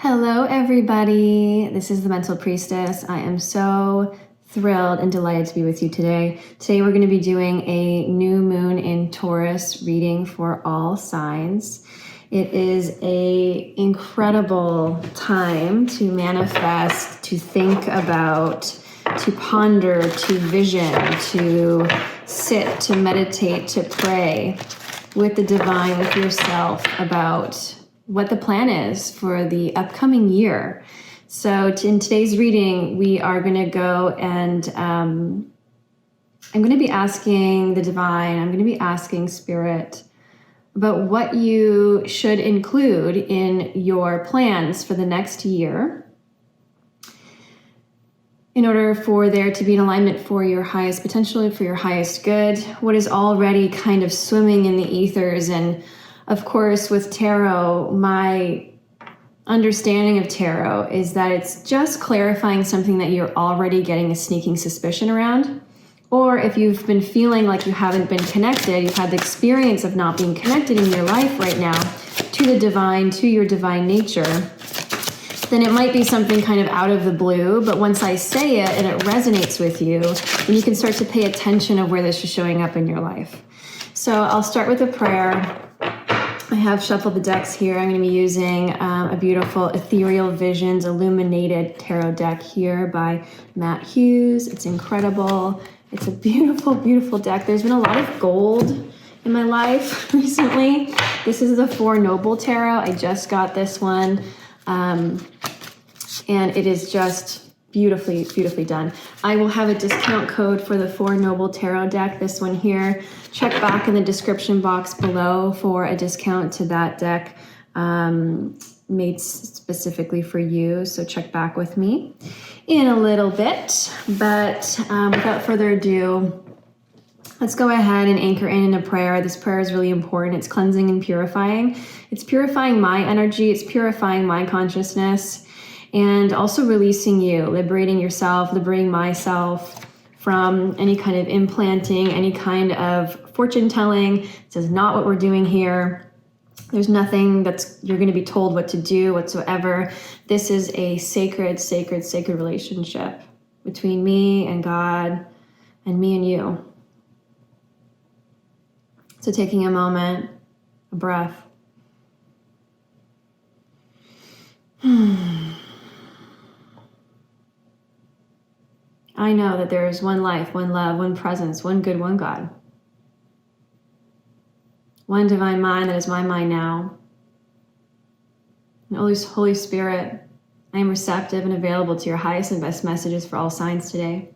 Hello, everybody. This is the Mental Priestess. I am so thrilled and delighted to be with you today. Today, we're going to be doing a new moon in Taurus reading for all signs. It is an incredible time to manifest, to think about, to ponder, to vision, to sit, to meditate, to pray with the divine, with yourself about what the plan is for the upcoming year. So in today's reading, we are going to go and I'm going to be asking the divine, I'm going to be asking spirit about what you should include in your plans for the next year in order for there to be an alignment for your highest potential, for your highest good, what is already kind of swimming in the ethers. And of course, with tarot, my understanding of tarot is that it's just clarifying something that you're already getting a sneaking suspicion around. Or if you've been feeling like you haven't been connected, you've had the experience of not being connected in your life right now to the divine, to your divine nature, then it might be something kind of out of the blue. But once I say it and it resonates with you, then you can start to pay attention of where this is showing up in your life. So I'll start with a prayer. I have shuffled the decks here. I'm going to be using a beautiful Ethereal Visions Illuminated Tarot deck here by Matt Hughes. It's incredible. It's a beautiful, beautiful deck. There's been a lot of gold in my life recently. This is the Four Noble Tarot. I just got this one. And it is just beautifully, beautifully done. I will have a discount code for the Four Noble Tarot deck, this one here. Check back in the description box below for a discount to that deck made specifically for you. So check back with me in a little bit. But without further ado, let's go ahead and anchor in a prayer. This prayer is really important. It's cleansing and purifying. It's purifying my energy. It's purifying my consciousness. And also releasing you, liberating yourself, liberating myself from any kind of implanting, any kind of fortune telling. This is not what we're doing here. There's nothing you're going to be told what to do whatsoever. This is a sacred, sacred, sacred relationship between me and God and me and you. So taking a moment, a breath. I know that there is one life, one love, one presence, one good, one God. One divine mind that is my mind now. And Holy Spirit, I am receptive and available to your highest and best messages for all signs today.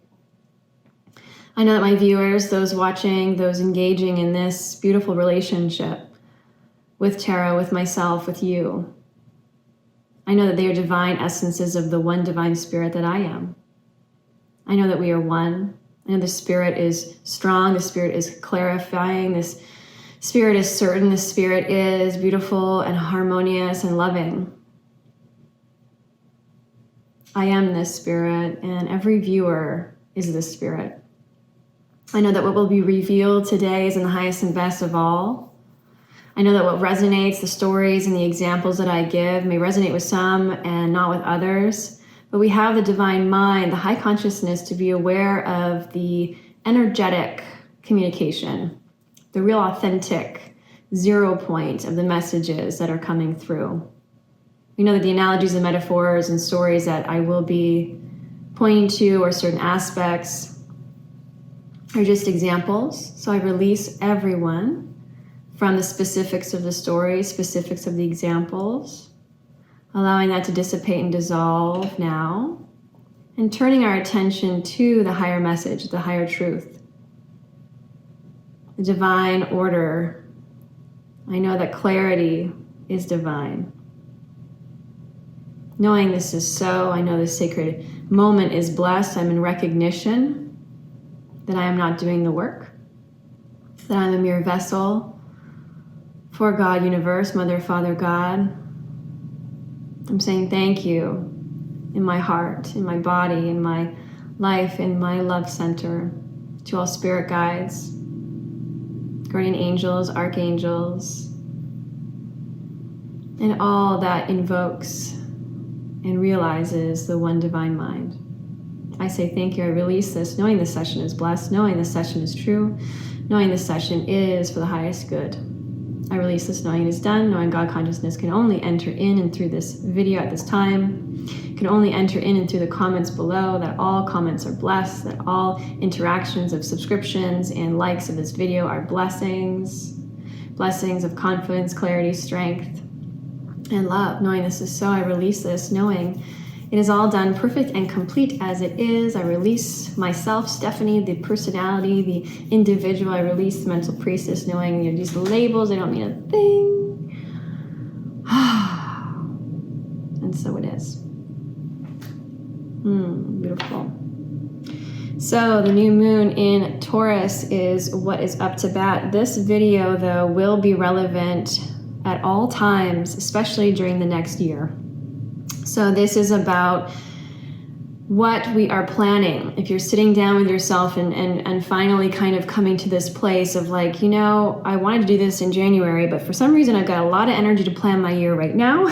I know that my viewers, those watching, those engaging in this beautiful relationship with tarot, with myself, with you, I know that they are divine essences of the one divine spirit that I am. I know that we are one. I know the spirit is strong. The spirit is clarifying. This spirit is certain. The spirit is beautiful and harmonious and loving. I am this spirit, and every viewer is this spirit. I know that what will be revealed today is in the highest and best of all. I know that what resonates, the stories and the examples that I give may resonate with some and not with others. But we have the divine mind, the high consciousness, to be aware of the energetic communication, the real authentic 0 point of the messages that are coming through. We know that the analogies and metaphors and stories that I will be pointing to, or certain aspects, are just examples. So I release everyone from the specifics of the story, specifics of the examples, allowing that to dissipate and dissolve now, and turning our attention to the higher message, the higher truth, the divine order. I know that clarity is divine. Knowing this is so, I know this sacred moment is blessed. I'm in recognition that I am not doing the work, that I'm a mere vessel for God, universe, Mother, Father, God. I'm saying thank you in my heart, in my body, in my life, in my love center, to all spirit guides, guardian angels, archangels, and all that invokes and realizes the one divine mind. I say thank you. I release this, knowing this session is blessed, knowing this session is true, knowing this session is for the highest good. I release this knowing it is done, knowing God consciousness can only enter in and through this video at this time, can only enter in and through the comments below, that all comments are blessed, that all interactions of subscriptions and likes of this video are blessings, blessings of confidence, clarity, strength, and love. Knowing this is so, I release this, knowing it is all done perfect and complete as it is. I release myself, Stephanie, the personality, the individual. I release the mental priestess, knowing these labels, they don't mean a thing. And so it is. Beautiful. So the new moon in Taurus is what is up to bat. This video, though, will be relevant at all times, especially during the next year. So this is about what we are planning. If you're sitting down with yourself and finally kind of coming to this place of like, I wanted to do this in January, but for some reason I've got a lot of energy to plan my year right now.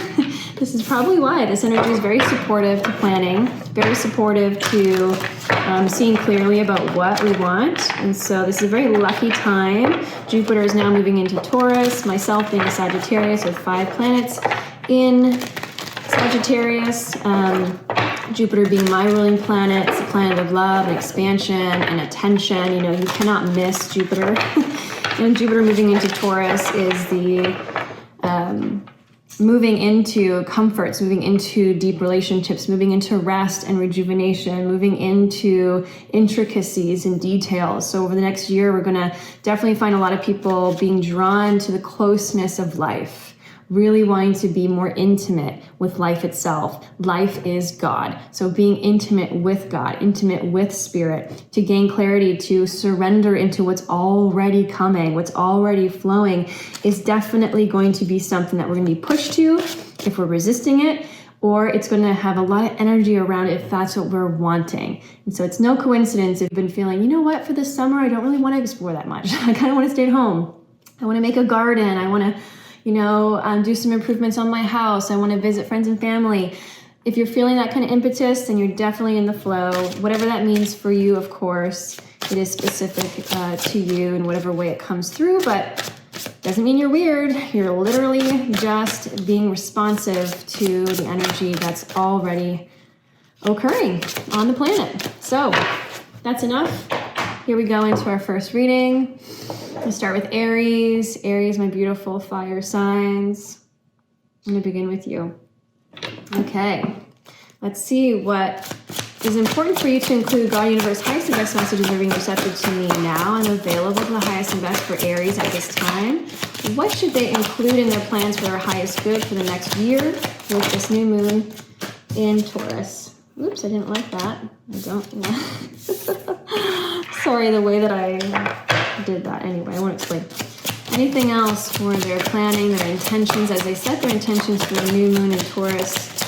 This is probably why. This energy is very supportive to planning, very supportive to seeing clearly about what we want. And so this is a very lucky time. Jupiter is now moving into Taurus, myself being a Sagittarius with 5 planets in Sagittarius, Jupiter being my ruling planet. It's a planet of love and expansion and attention. You cannot miss Jupiter. And Jupiter moving into Taurus is the moving into comforts, moving into deep relationships, moving into rest and rejuvenation, moving into intricacies and details. So over the next year, we're going to definitely find a lot of people being drawn to the closeness of life, really wanting to be more intimate with life itself. Life is God. So being intimate with God, intimate with spirit, to gain clarity, to surrender into what's already coming, what's already flowing, is definitely going to be something that we're going to be pushed to if we're resisting it, or it's going to have a lot of energy around it if that's what we're wanting. And so it's no coincidence if you've been feeling, what, for this summer, I don't really want to explore that much. I kind of want to stay at home. I want to make a garden. I want to do some improvements on my house. I want to visit friends and family. If you're feeling that kind of impetus, then you're definitely in the flow. Whatever that means for you, of course, it is specific to you in whatever way it comes through, but doesn't mean you're weird. You're literally just being responsive to the energy that's already occurring on the planet. So that's enough. Here we go into our first reading. We'll start with Aries. Aries, my beautiful fire signs. I'm going to begin with you. Okay. Let's see what is important for you to include. God, universe, highest and best messages are being receptive to me now. I'm available to the highest and best for Aries at this time. What should they include in their plans for their highest good for the next year with this new moon in Taurus? Oops, I didn't like that. I don't. Sorry, the way that I did that. Anyway, I won't explain. Anything else for their planning, their intentions, as they set their intentions for the new moon in Taurus?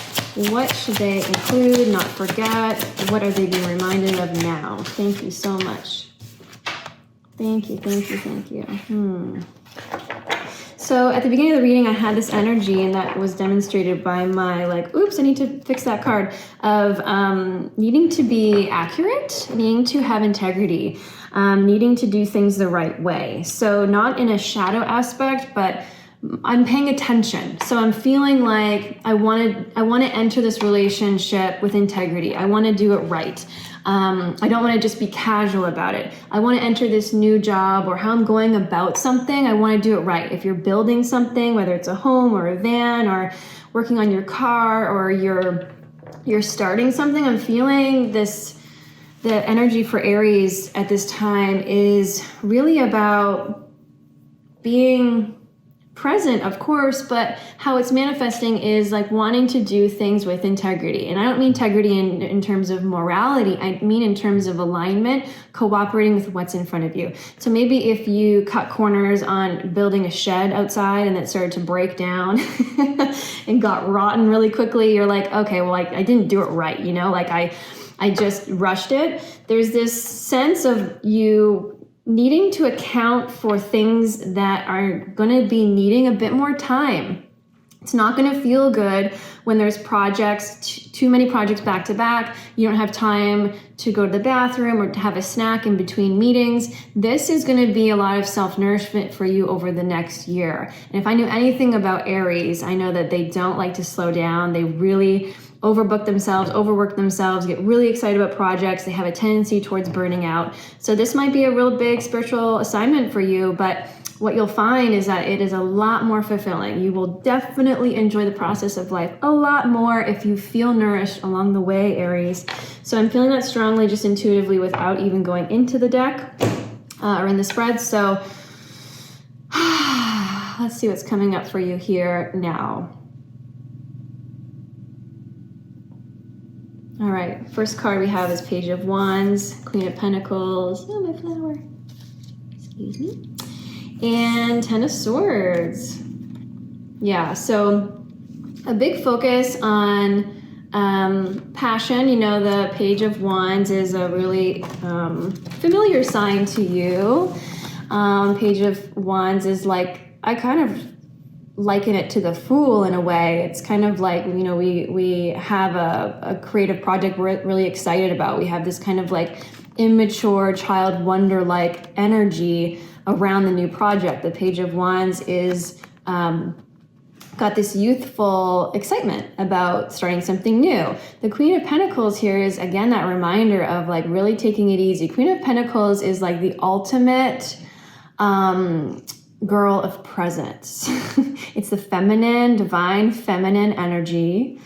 What should they include, not forget? What are they being reminded of now? Thank you so much. Thank you, thank you, thank you. So at the beginning of the reading, I had this energy, and that was demonstrated by my oops, I need to fix that card, of needing to be accurate, needing to have integrity, needing to do things the right way. So not in a shadow aspect, but I'm paying attention. So I'm feeling like I want to enter this relationship with integrity. I want to do it right. I don't want to just be casual about it. I want to enter this new job, or how I'm going about something. I want to do it right. If you're building something, whether it's a home or a van, or working on your car, or you're starting something, I'm feeling this. The energy for Aries at this time is really about being present, of course, but how it's manifesting is wanting to do things with integrity. And I don't mean integrity in terms of morality. I mean in terms of alignment, cooperating with what's in front of you. So maybe if you cut corners on building a shed outside and it started to break down and got rotten really quickly, you're like, okay, well, I didn't do it right, I just rushed it. There's this sense of you needing to account for things that are going to be needing a bit more time It's not going to feel good when there's projects, too many projects back to back. You don't have time to go to the bathroom or to have a snack in between meetings. This is going to be a lot of self-nourishment for you over the next year. And if I knew anything about Aries, I know that they don't like to slow down. They really overbook themselves, overwork themselves, get really excited about projects. They have a tendency towards burning out. So this might be a real big spiritual assignment for you, but what you'll find is that it is a lot more fulfilling. You will definitely enjoy the process of life a lot more if you feel nourished along the way, Aries. So I'm feeling that strongly, just intuitively, without even going into the deck or in the spread. So let's see what's coming up for you here now. All right, first card we have is Page of Wands, Queen of Pentacles. Oh, my flower. Excuse me. And Ten of Swords. Yeah, so a big focus on passion. You know, the Page of Wands is a really familiar sign to you. Page of Wands is like, I kind of liken it to the Fool in a way. It's kind of like, you know, we have a creative project we're really excited about. We have this kind of like immature child wonder-like energy around the new project. The Page of Wands is got this youthful excitement about starting something new. The Queen of Pentacles here is, again, that reminder of like really taking it easy. Queen of Pentacles is like the ultimate girl of presence. It's the feminine, divine feminine energy.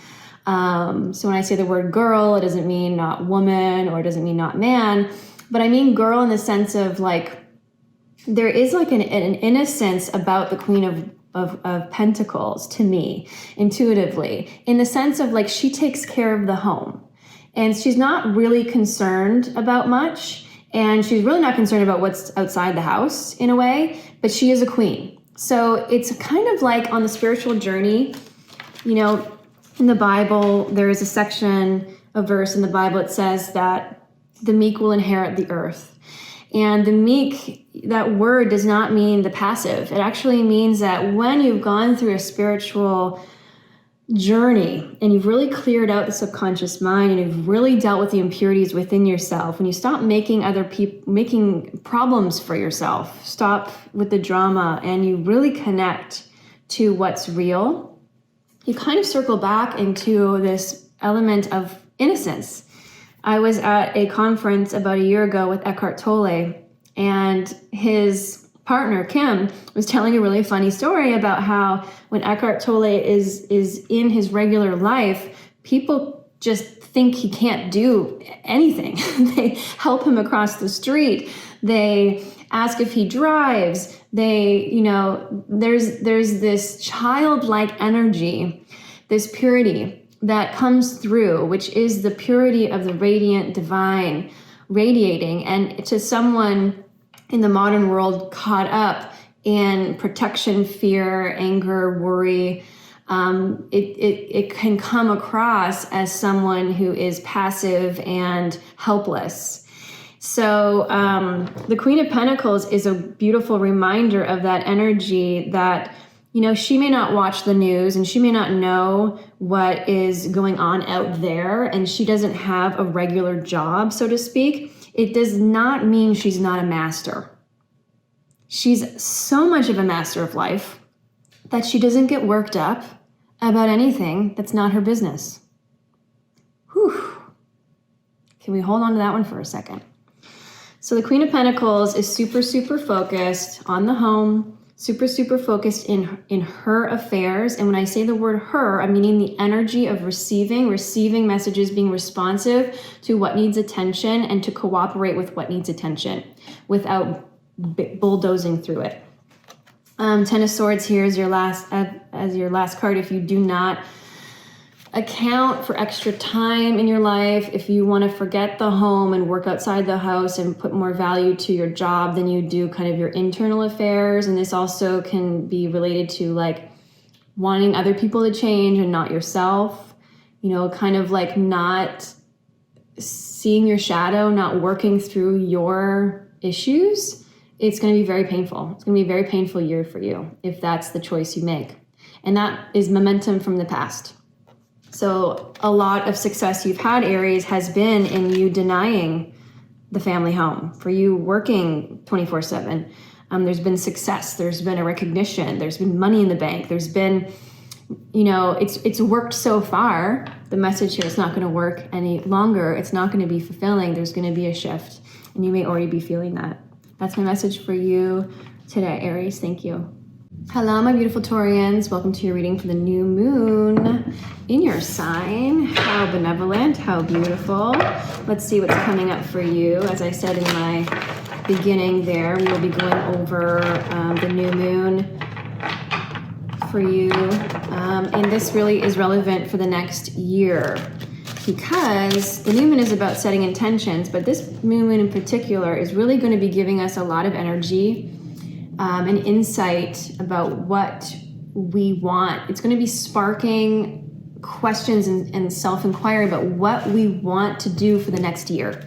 So when I say the word girl, it doesn't mean not woman, or it doesn't mean not man, but I mean girl in the sense of like, there is like an innocence about the Queen of Pentacles to me, intuitively, in the sense of like she takes care of the home. And she's not really concerned about much. And she's really not concerned about what's outside the house in a way, but she is a queen. So it's kind of like on the spiritual journey, you know, in the Bible, there is a section, a verse in the Bible, it says that the meek will inherit the earth. And the meek, that word does not mean the passive. It actually means that when you've gone through a spiritual journey and you've really cleared out the subconscious mind and you've really dealt with the impurities within yourself, when you stop making other people, making problems for yourself, stop with the drama, and you really connect to what's real, you kind of circle back into this element of innocence. I was at a conference about a year ago with Eckhart Tolle, and his partner, Kim, was telling a really funny story about how when Eckhart Tolle is in his regular life, people just think he can't do anything. They help him across the street. They ask if he drives. They, you know, there's this childlike energy, this purity that comes through, which is the purity of the radiant divine radiating. And to someone in the modern world caught up in protection, fear, anger, worry, it can come across as someone who is passive and helpless. So the Queen of Pentacles is a beautiful reminder of that energy that, you know, she may not watch the news and she may not know what is going on out there, and she doesn't have a regular job, so to speak. It does not mean she's not a master. She's so much of a master of life that she doesn't get worked up about anything that's not her business. Whew. Can we hold on to that one for a second? So the Queen of Pentacles is super, super focused on the home, super, super focused in her affairs. And when I say the word her, I'm meaning the energy of receiving messages, being responsive to what needs attention and to cooperate with what needs attention without bulldozing through it. Ten of Swords here is your last card. If you do not account for extra time in your life, if you want to forget the home and work outside the house and put more value to your job than you do kind of your internal affairs, and this also can be related to like wanting other people to change and not yourself, you know, kind of like not seeing your shadow, not working through your issues, it's going to be very painful. It's going to be a very painful year for you if that's the choice you make. And that is momentum from the past. So a lot of success you've had, Aries, has been in you denying the family home, for you working 24/7. There's been success, there's been a recognition, there's been money in the bank, there's been, it's worked so far. The message here is not going to work any longer. It's not going to be fulfilling. There's going to be a shift, and you may already be feeling that. That's my message for you today, Aries. Thank you. Hello, my beautiful Taurians. Welcome to your reading for the new moon in your sign. How benevolent, how beautiful. Let's see what's coming up for you. As I said in my beginning there, we will be going over the new moon for you. And this really is relevant for the next year, because the new moon is about setting intentions, but this new moon in particular is really going to be giving us a lot of energy and insight about what we want. It's going to be sparking questions and self-inquiry about what we want to do for the next year.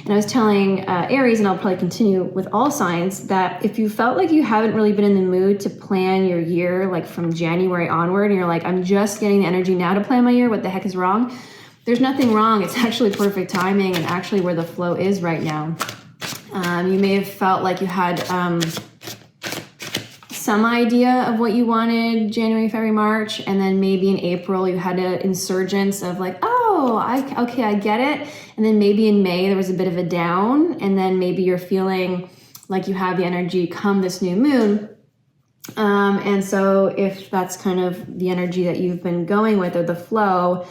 And I was telling Aries, and I'll probably continue with all signs, that if you felt like you haven't really been in the mood to plan your year, like from January onward, and you're like, I'm just getting the energy now to plan my year, what the heck is wrong? There's nothing wrong. It's actually perfect timing and actually where the flow is right now. You may have felt like you had some idea of what you wanted January, February, March, and then maybe in April you had an insurgence of like, okay, I get it. And then maybe in May there was a bit of a down, and then maybe you're feeling like you have the energy come this new moon. And so if that's kind of the energy that you've been going with, or the flow,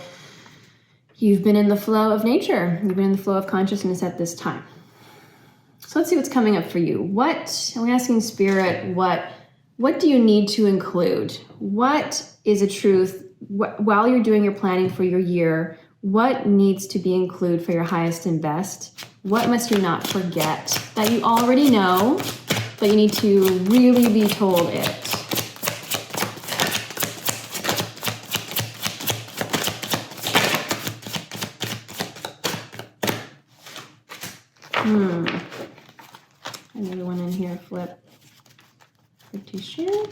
you've been in the flow of nature. You've been in the flow of consciousness at this time. So let's see what's coming up for you. I'm asking Spirit, what do you need to include? What is a truth while you're doing your planning for your year? What needs to be included for your highest and best? What must you not forget that you already know, but you need to really be told it? Another one in here, flip. Pretty sure.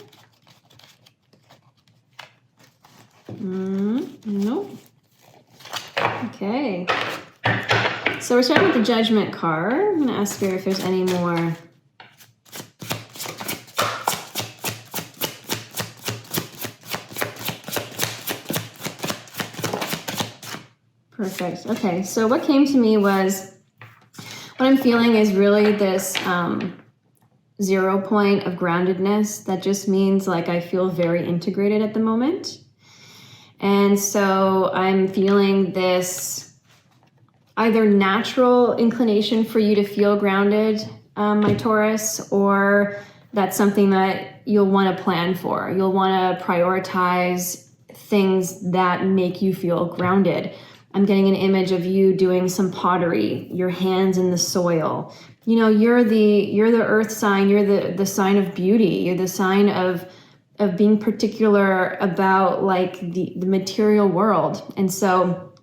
Nope. Okay. So we're starting with the Judgment card. I'm going to ask Spirit if there's any more. Perfect. Okay. So what came to me was, what I'm feeling is really this 0 point of groundedness. That just means like I feel very integrated at the moment. And so I'm feeling this either natural inclination for you to feel grounded, my Taurus, or that's something that you'll want to plan for. You'll want to prioritize things that make you feel grounded. I'm getting an image of you doing some pottery, your hands in the soil. You're the earth sign, you're the sign of beauty, you're the sign of being particular about like the material world. And so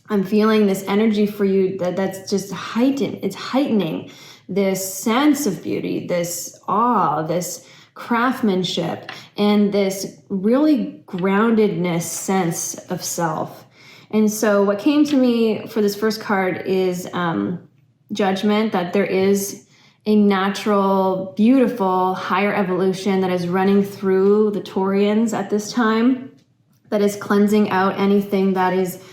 I'm feeling this energy for you that's just heightened. It's heightening this sense of beauty, this awe, this craftsmanship, and this really groundedness sense of self. And so what came to me for this first card is Judgment, that there is a natural, beautiful, higher evolution that is running through the Taurians at this time, that is cleansing out anything that is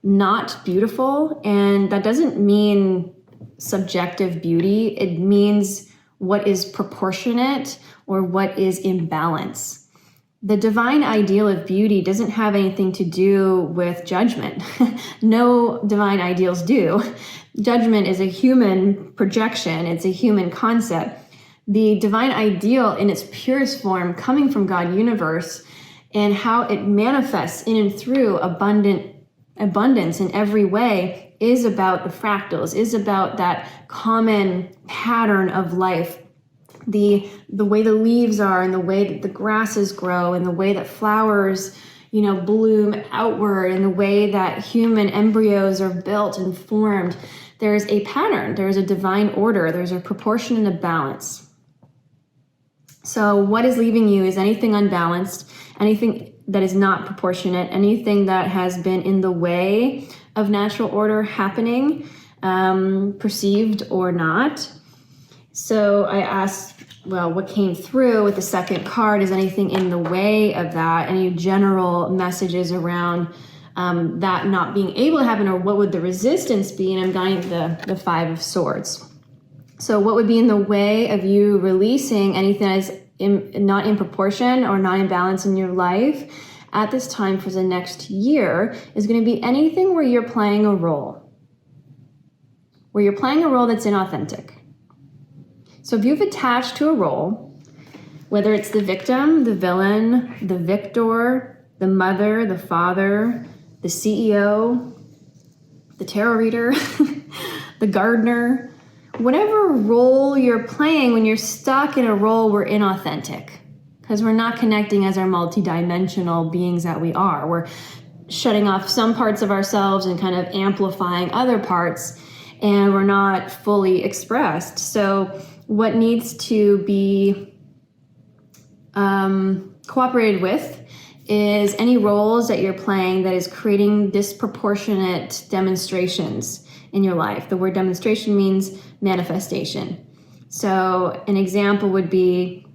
not beautiful. And that doesn't mean subjective beauty. It means what is proportionate or what is in balance. The divine ideal of beauty doesn't have anything to do with judgment. No divine ideals do. Judgment is a human projection. It's a human concept. The divine ideal in its purest form, coming from God universe, and how it manifests in and through abundance in every way, is about the fractals, is about that common pattern of life. The way the leaves are, and the way that the grasses grow, and the way that flowers, bloom outward, and the way that human embryos are built and formed. There's a pattern, there's a divine order, there's a proportion and a balance. So what is leaving you is anything unbalanced, anything that is not proportionate, anything that has been in the way of natural order happening, perceived or not. So I asked, well, what came through with the second card? Is anything in the way of that? Any general messages around that not being able to happen, or what would the resistance be? And I'm guiding the Five of Swords. So what would be in the way of you releasing anything that is not in proportion or not in balance in your life at this time for the next year is going to be anything where you're playing a role. Where you're playing a role that's inauthentic. So if you've attached to a role, whether it's the victim, the villain, the victor, the mother, the father, the CEO, the tarot reader, the gardener, whatever role you're playing, when you're stuck in a role, we're inauthentic because we're not connecting as our multidimensional beings that we are. We're shutting off some parts of ourselves and kind of amplifying other parts, and we're not fully expressed. So what needs to be cooperated with is any roles that you're playing that is creating disproportionate demonstrations in your life. The word demonstration means manifestation. So an example would be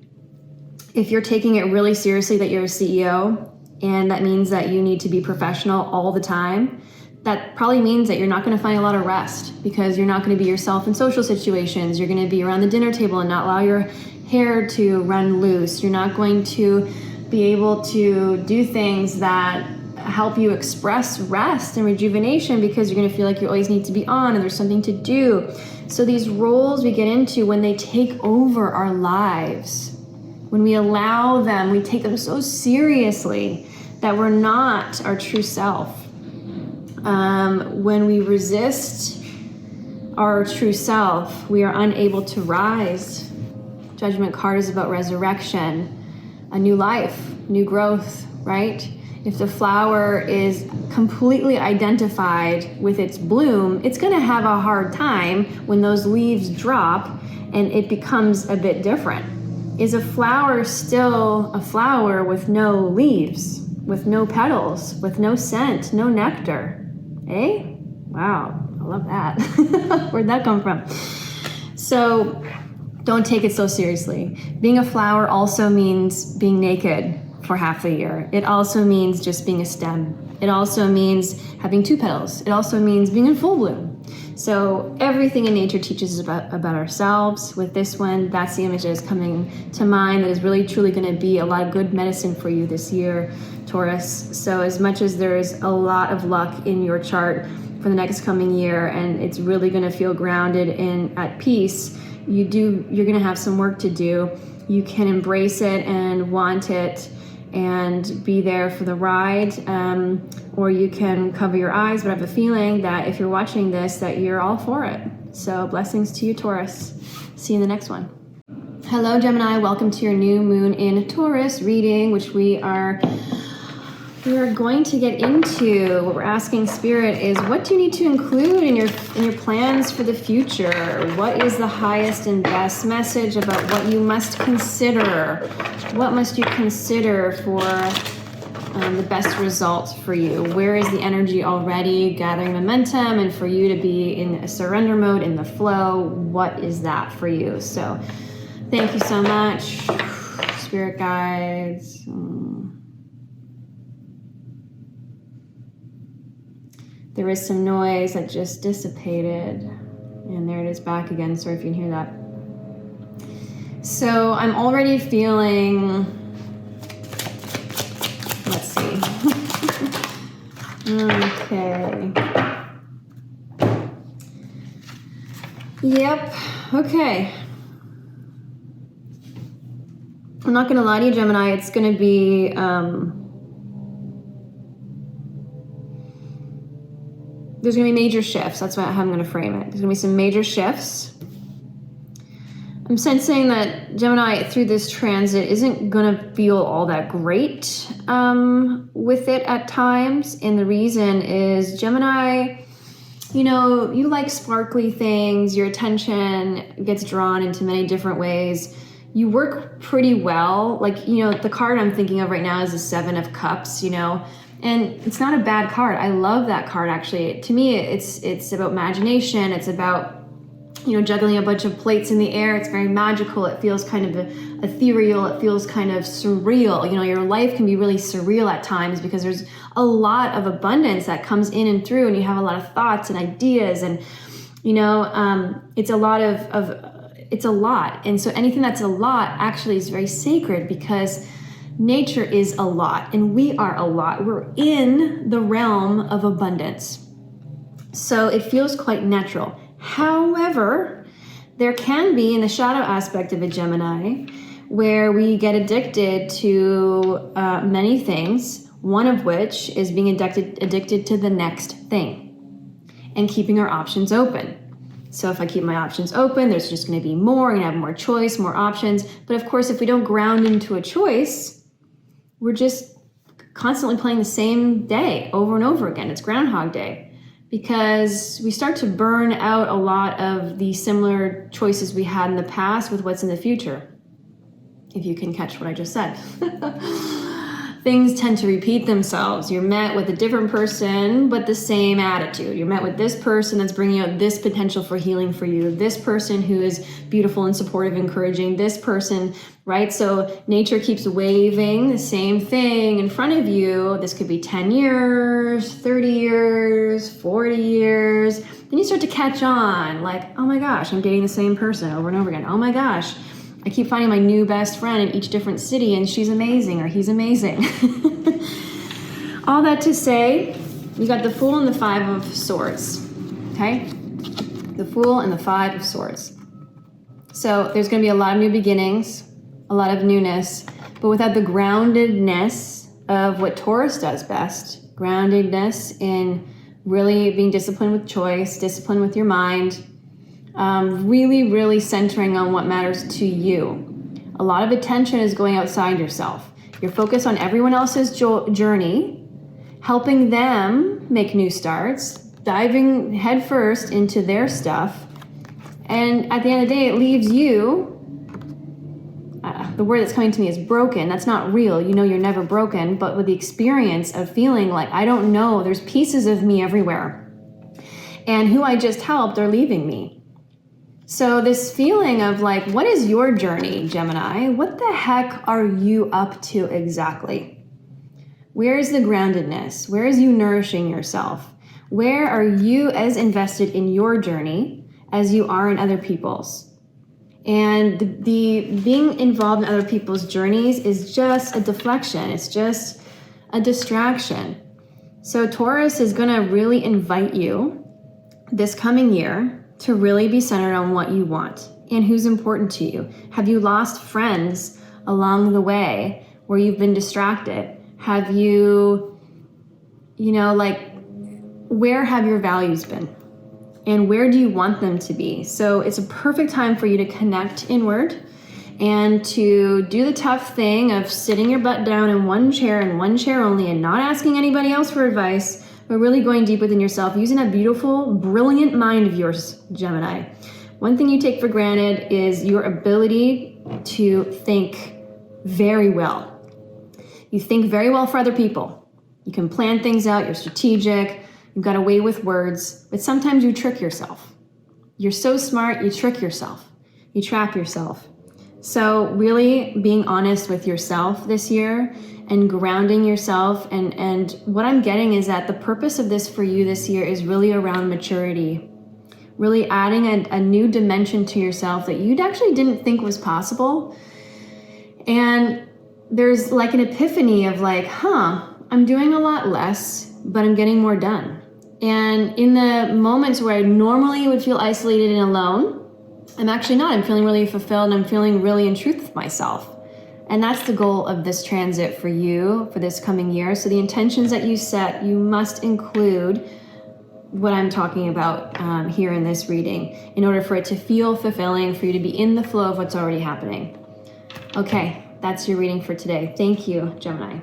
if you're taking it really seriously that you're a CEO, and that means that you need to be professional all the time, that probably means that you're not going to find a lot of rest because you're not going to be yourself in social situations. You're going to be around the dinner table and not allow your hair to run loose. You're not going to be able to do things that help you express rest and rejuvenation because you're going to feel like you always need to be on and there's something to do. So these roles we get into, when they take over our lives, when we allow them, we take them so seriously that we're not our true self. When we resist our true self, we are unable to rise. Judgment card is about resurrection, a new life, new growth, right? If the flower is completely identified with its bloom, it's going to have a hard time when those leaves drop and it becomes a bit different. Is a flower still a flower with no leaves, with no petals, with no scent, no nectar? Eh? Wow, I love that. Where'd that come from? So don't take it so seriously. Being a flower also means being naked for half the year. It also means just being a stem. It also means having two petals. It also means being in full bloom. So everything in nature teaches us about ourselves. With this one, that's the image that is coming to mind that is really truly going to be a lot of good medicine for you this year, Taurus. So as much as there is a lot of luck in your chart for the next coming year, and it's really going to feel grounded and at peace, you're going to have some work to do. You can embrace it and want it and be there for the ride, or you can cover your eyes, but I have a feeling that if you're watching this, that you're all for it. So blessings to you, Taurus. See you in the next one. Hello, Gemini. Welcome to your new moon in Taurus reading, which we are going to get into. What we're asking Spirit is, what do you need to include in your plans for the future? What is the highest and best message about what you must consider? What must you consider for the best results for you? Where is the energy already gathering momentum, and for you to be in a surrender mode, in the flow? What is that for you? So thank you so much, Spirit guides. There is some noise that just dissipated, and there it is back again. Sorry if you can hear that. So I'm already feeling, let's see. Okay. Yep, okay. I'm not gonna lie to you, Gemini, it's gonna be, there's going to be major shifts. That's how I'm going to frame it. There's going to be some major shifts. I'm sensing that Gemini, through this transit, isn't going to feel all that great with it at times. And the reason is Gemini, you know, you like sparkly things. Your attention gets drawn into many different ways. you work pretty well. Like, you know, the card I'm thinking of right now is the Seven of Cups, you know, and it's not a bad card. I love that card, actually. To me, it's about imagination. It's about, you know, juggling a bunch of plates in the air. It's very magical. It feels kind of ethereal. It feels kind of surreal. You know, your life can be really surreal at times because there's a lot of abundance that comes in and through, and you have a lot of thoughts and ideas, and, you know, it's a lot it's a lot. And so anything that's a lot actually is very sacred, because nature is a lot and we are a lot. We're in the realm of abundance. So it feels quite natural. However, there can be in the shadow aspect of a Gemini where we get addicted to many things, one of which is being addicted to the next thing and keeping our options open. So if I keep my options open, there's just going to be more, I'm going to have more choice, more options. But of course, if we don't ground into a choice, we're just constantly playing the same day over and over again. It's Groundhog Day, because we start to burn out a lot of the similar choices we had in the past with what's in the future. If you can catch what I just said. Things tend to repeat themselves. You're met with a different person, but the same attitude. You're met with this person that's bringing out this potential for healing for you. This person who is beautiful and supportive, encouraging. This person, right? So nature keeps waving the same thing in front of you. This could be 10 years, 30 years, 40 years. Then you start to catch on, like, oh my gosh, I'm dating the same person over and over again. Oh my gosh, I keep finding my new best friend in each different city, and she's amazing, or he's amazing. All that to say, you got the Fool and the Five of Swords, okay? The Fool and the Five of Swords. So there's going to be a lot of new beginnings, a lot of newness, but without the groundedness of what Taurus does best, groundedness in really being disciplined with choice, disciplined with your mind, really centering on what matters to you. A lot of attention is going outside yourself. You're focused on everyone else's journey, helping them make new starts, diving headfirst into their stuff. And at the end of the day, it leaves you, the word that's coming to me is broken. That's not real. You know you're never broken, but with the experience of feeling like, I don't know, there's pieces of me everywhere. And who I just helped are leaving me. So this feeling of like, what is your journey, Gemini? What the heck are you up to exactly? Where is the groundedness? Where is you nourishing yourself? Where are you as invested in your journey as you are in other people's? And the being involved in other people's journeys is just a deflection. It's just a distraction. So Taurus is going to really invite you this coming year to really be centered on what you want and who's important to you. Have you lost friends along the way where you've been distracted? Have you, where have your values been? And where do you want them to be? So it's a perfect time for you to connect inward and to do the tough thing of sitting your butt down in one chair and one chair only and not asking anybody else for advice, but really going deep within yourself, using that beautiful, brilliant mind of yours, Gemini. One thing you take for granted is your ability to think very well. You think very well for other people. You can plan things out, you're strategic, you've got a way with words, but sometimes you trick yourself. You're so smart, you trick yourself. You trap yourself. So really being honest with yourself this year and grounding yourself. And what I'm getting is that the purpose of this for you this year is really around maturity, really adding a new dimension to yourself that you actually didn't think was possible. And there's like an epiphany of like, I'm doing a lot less, but I'm getting more done. And in the moments where I normally would feel isolated and alone, I'm actually not. I'm feeling really fulfilled and I'm feeling really in truth with myself. And that's the goal of this transit for you for this coming year. So the intentions that you set, you must include what I'm talking about here in this reading in order for it to feel fulfilling, for you to be in the flow of what's already happening. Okay, that's your reading for today. Thank you, Gemini.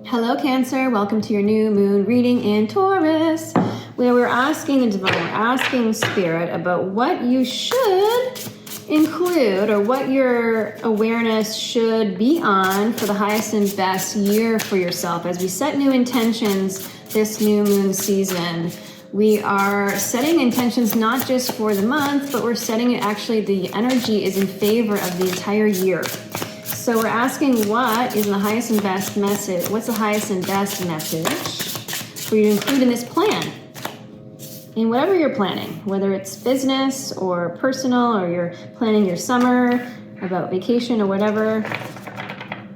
Hello, Cancer. Welcome to your new moon reading in Taurus, where we're asking the divine, we're asking spirit about what you should include, or what your awareness should be on for the highest and best year for yourself. As we set new intentions this new moon season, we are setting intentions not just for the month, but we're setting it, actually the energy is in favor of the entire year. So we're asking, what is the highest and best message? What's the highest and best message for you to include in this plan? In whatever you're planning, whether it's business or personal, or you're planning your summer, about vacation or whatever.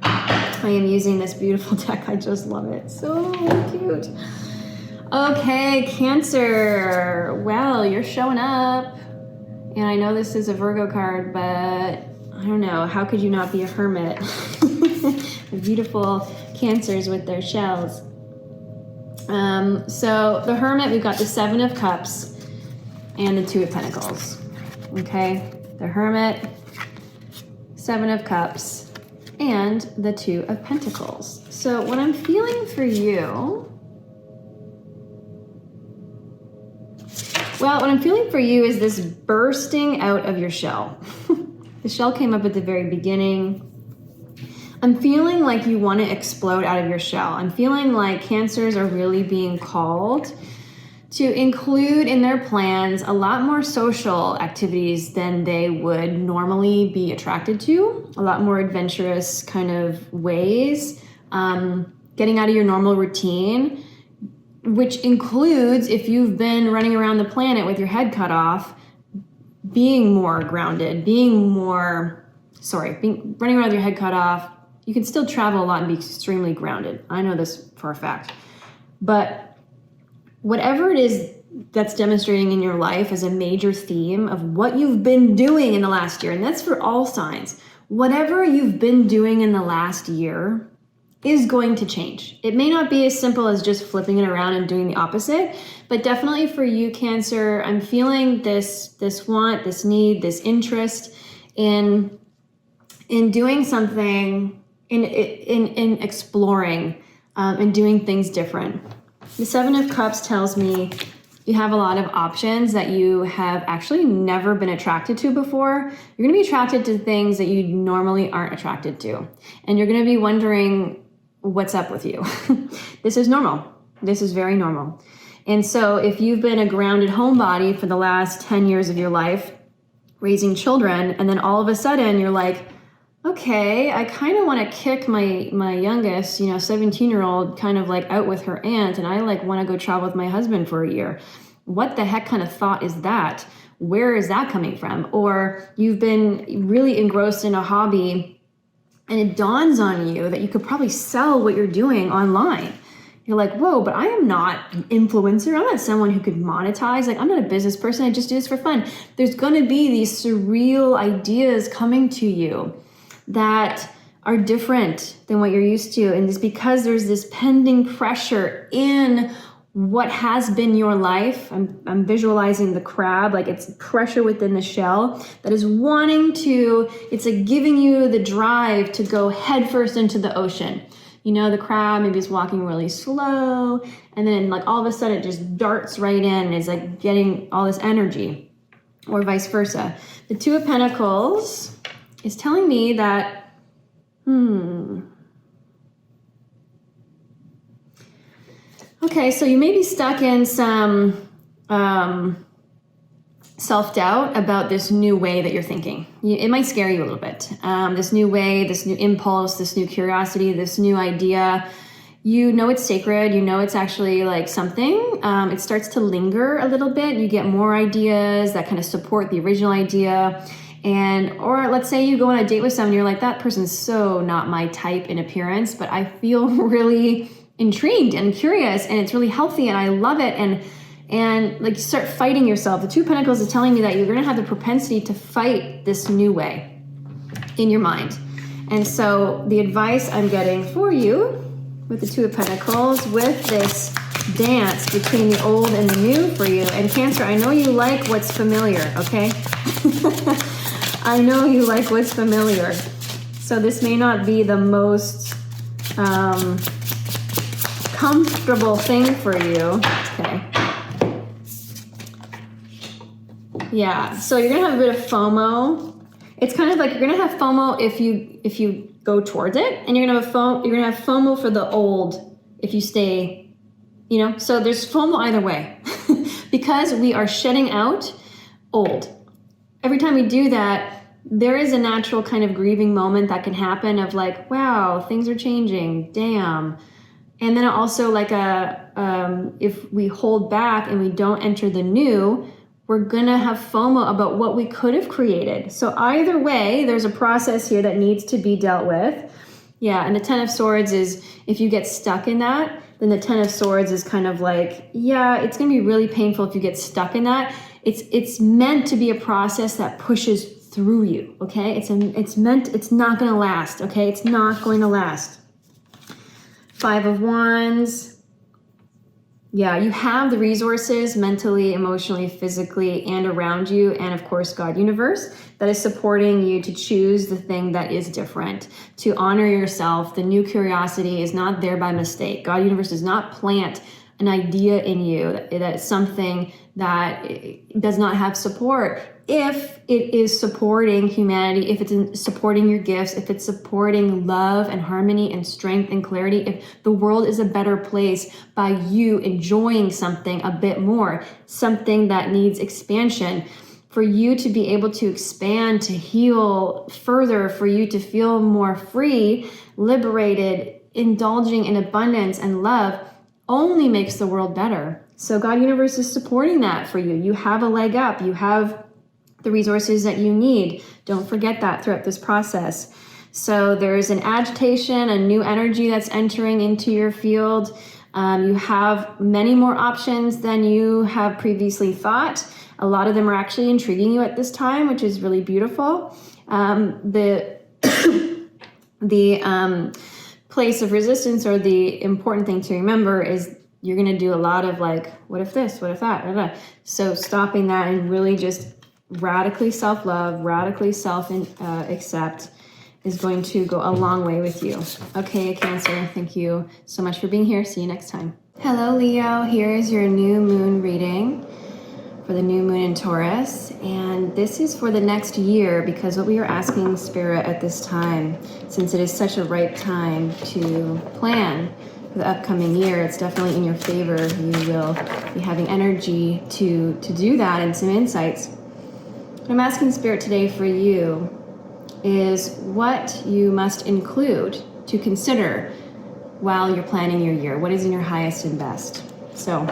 I am using this beautiful deck. I just love it. So cute. Okay, Cancer. Well, you're showing up. And I know this is a Virgo card, but I don't know. How could you not be a hermit? The beautiful Cancers with their shells. So the Hermit, we've got the Seven of Cups and the Two of Pentacles. Okay, the Hermit, Seven of Cups, and the Two of Pentacles. So what I'm feeling for you, well, what I'm feeling for you is this bursting out of your shell. The shell came up at the very beginning. I'm feeling like you want to explode out of your shell. I'm feeling like Cancers are really being called to include in their plans a lot more social activities than they would normally be attracted to, a lot more adventurous kind of ways, getting out of your normal routine, which includes, if you've been running around the planet with your head cut off, being more grounded, running around with your head cut off. You can still travel a lot and be extremely grounded. I know this for a fact. But whatever it is that's demonstrating in your life as a major theme of what you've been doing in the last year, and that's for all signs, whatever you've been doing in the last year is going to change. It may not be as simple as just flipping it around and doing the opposite, but definitely for you, Cancer, I'm feeling this want, this need, this interest in doing something, in exploring and doing things different. The Seven of Cups tells me you have a lot of options that you have actually never been attracted to before. You're going to be attracted to things that you normally aren't attracted to. And you're going to be wondering what's up with you. This is normal. This is very normal. And so if you've been a grounded homebody for the last 10 years of your life, raising children, and then all of a sudden you're like, okay, I kind of want to kick my youngest, 17-year-old kind of like out with her aunt, and I like want to go travel with my husband for a year. What the heck kind of thought is that? Where is that coming from? Or you've been really engrossed in a hobby and it dawns on you that you could probably sell what you're doing online. You're like, whoa, but I am not an influencer. I'm not someone who could monetize. Like, I'm not a business person. I just do this for fun. There's going to be these surreal ideas coming to you that are different than what you're used to. And it's because there's this pending pressure in what has been your life. I'm visualizing the crab, like it's pressure within the shell that is wanting to, it's like giving you the drive to go headfirst into the ocean. The crab maybe is walking really slow, and then like all of a sudden it just darts right in and is like getting all this energy, or vice versa. The Two of Pentacles is telling me that, okay, so you may be stuck in some self-doubt about this new way that you're thinking. It might scare you a little bit. This new way, this new impulse, this new curiosity, this new idea. It's sacred. It's actually like something. It starts to linger a little bit. You get more ideas that kind of support the original idea. Or let's say you go on a date with someone, you're like, that person's so not my type in appearance, but I feel really intrigued and curious, and it's really healthy, and I love it. And like, you start fighting yourself. The Two of Pentacles is telling me that you're going to have the propensity to fight this new way in your mind. And so the advice I'm getting for you with the Two of Pentacles, with this dance between the old and the new for you, and Cancer, I know you like what's familiar, okay? I know you like what's familiar. So this may not be the most comfortable thing for you. Okay. Yeah, so you're gonna have a bit of FOMO it's kind of like you're gonna have FOMO if you go towards it, and you're gonna have FOMO for the old if you stay, so there's FOMO either way. Because we are shedding out old. Every time we do that, there is a natural kind of grieving moment that can happen of like, wow, things are changing, damn. And then also like if we hold back and we don't enter the new, we're gonna have FOMO about what we could have created. So either way, there's a process here that needs to be dealt with. Yeah, and the Ten of Swords is, if you get stuck in that, then the Ten of Swords is kind of like, yeah, it's gonna be really painful if you get stuck in that. It's meant to be a process that pushes through you, okay? It's not gonna last, okay? It's not going to last. Five of Wands. Yeah, you have the resources mentally, emotionally, physically, and around you, and of course, God Universe, that is supporting you to choose the thing that is different, to honor yourself. The new curiosity is not there by mistake. God Universe does not plant an idea in you that's something that does not have support. If it is supporting humanity, if it's supporting your gifts, if it's supporting love and harmony and strength and clarity, if the world is a better place by you enjoying something a bit more, something that needs expansion, for you to be able to expand, to heal further, for you to feel more free, liberated, indulging in abundance and love, only makes the world better. So God Universe is supporting that for you. You have a leg up. You have the resources that you need. Don't forget that throughout this process. So there's an agitation, a new energy that's entering into your field. You have many more options than you have previously thought. A lot of them are actually intriguing you at this time, which is really beautiful. The place of resistance, or the important thing to remember, is you're going to do a lot of like, what if this, what if that, blah, blah. So stopping that and really just radically self-love, radically self-accept is going to go a long way with you. Okay, Cancer, thank you so much for being here. See you next time. Hello, Leo. Here is your new moon reading for the new moon in Taurus. And this is for the next year, because what we are asking Spirit at this time, since it is such a ripe time to plan for the upcoming year, it's definitely in your favor. You will be having energy to do that, and some insights. What I'm asking Spirit today for you is what you must include to consider while you're planning your year. What is in your highest and best? So,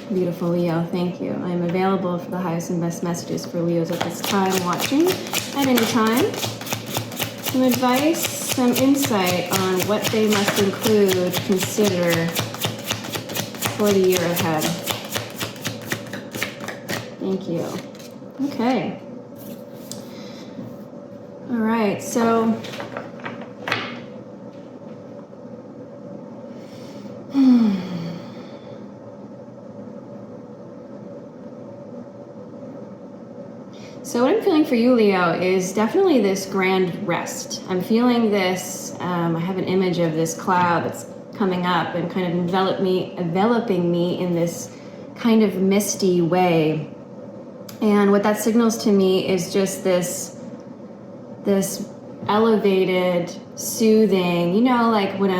beautiful Leo, thank you. I am available for the highest and best messages for Leos at this time, watching at any time. Some advice, some insight on what they must include, consider for the year ahead. Thank you. Okay. All right, so So what I'm feeling for you, Leo, is definitely this grand rest. I'm feeling this, I have an image of this cloud that's coming up and kind of enveloping me in this kind of misty way. And what that signals to me is just this elevated, soothing, like when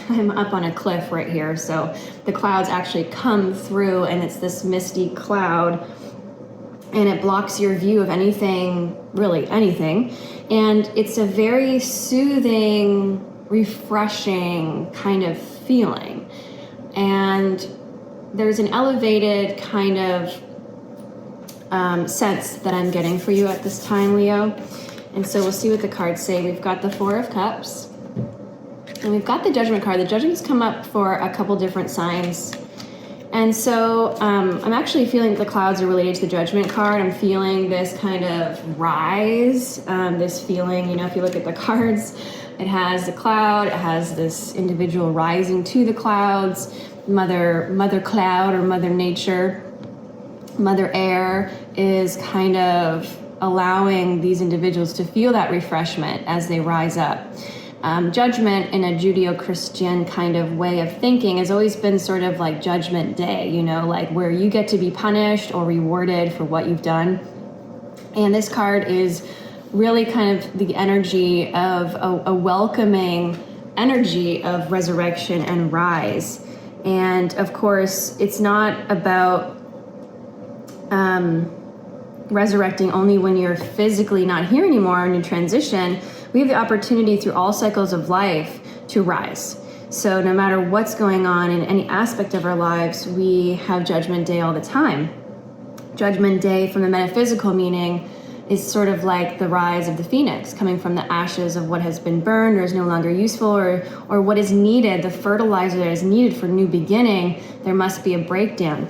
I'm up on a cliff right here, so the clouds actually come through and it's this misty cloud, and it blocks your view of anything, really anything. And it's a very soothing, refreshing kind of feeling. And there's an elevated kind of sense that I'm getting for you at this time, Leo. And so we'll see what the cards say. We've got the Four of Cups, and we've got the Judgment card. The Judgment's come up for a couple different signs. And so I'm actually feeling that the clouds are related to the Judgment card. I'm feeling this kind of rise, this feeling, if you look at the cards, it has the cloud, it has this individual rising to the clouds, Mother Cloud or Mother Nature, Mother Air is kind of allowing these individuals to feel that refreshment as they rise up. Judgment in a Judeo-Christian kind of way of thinking has always been sort of like Judgment Day, like where you get to be punished or rewarded for what you've done. And this card is really kind of the energy of a welcoming energy of resurrection and rise. And of course, it's not about resurrecting only when you're physically not here anymore and you transition. We have the opportunity through all cycles of life to rise. So no matter what's going on in any aspect of our lives, we have Judgment Day all the time. Judgment Day from the metaphysical meaning is sort of like the rise of the phoenix, coming from the ashes of what has been burned or is no longer useful, or what is needed, the fertilizer that is needed for new beginning. There must be a breakdown.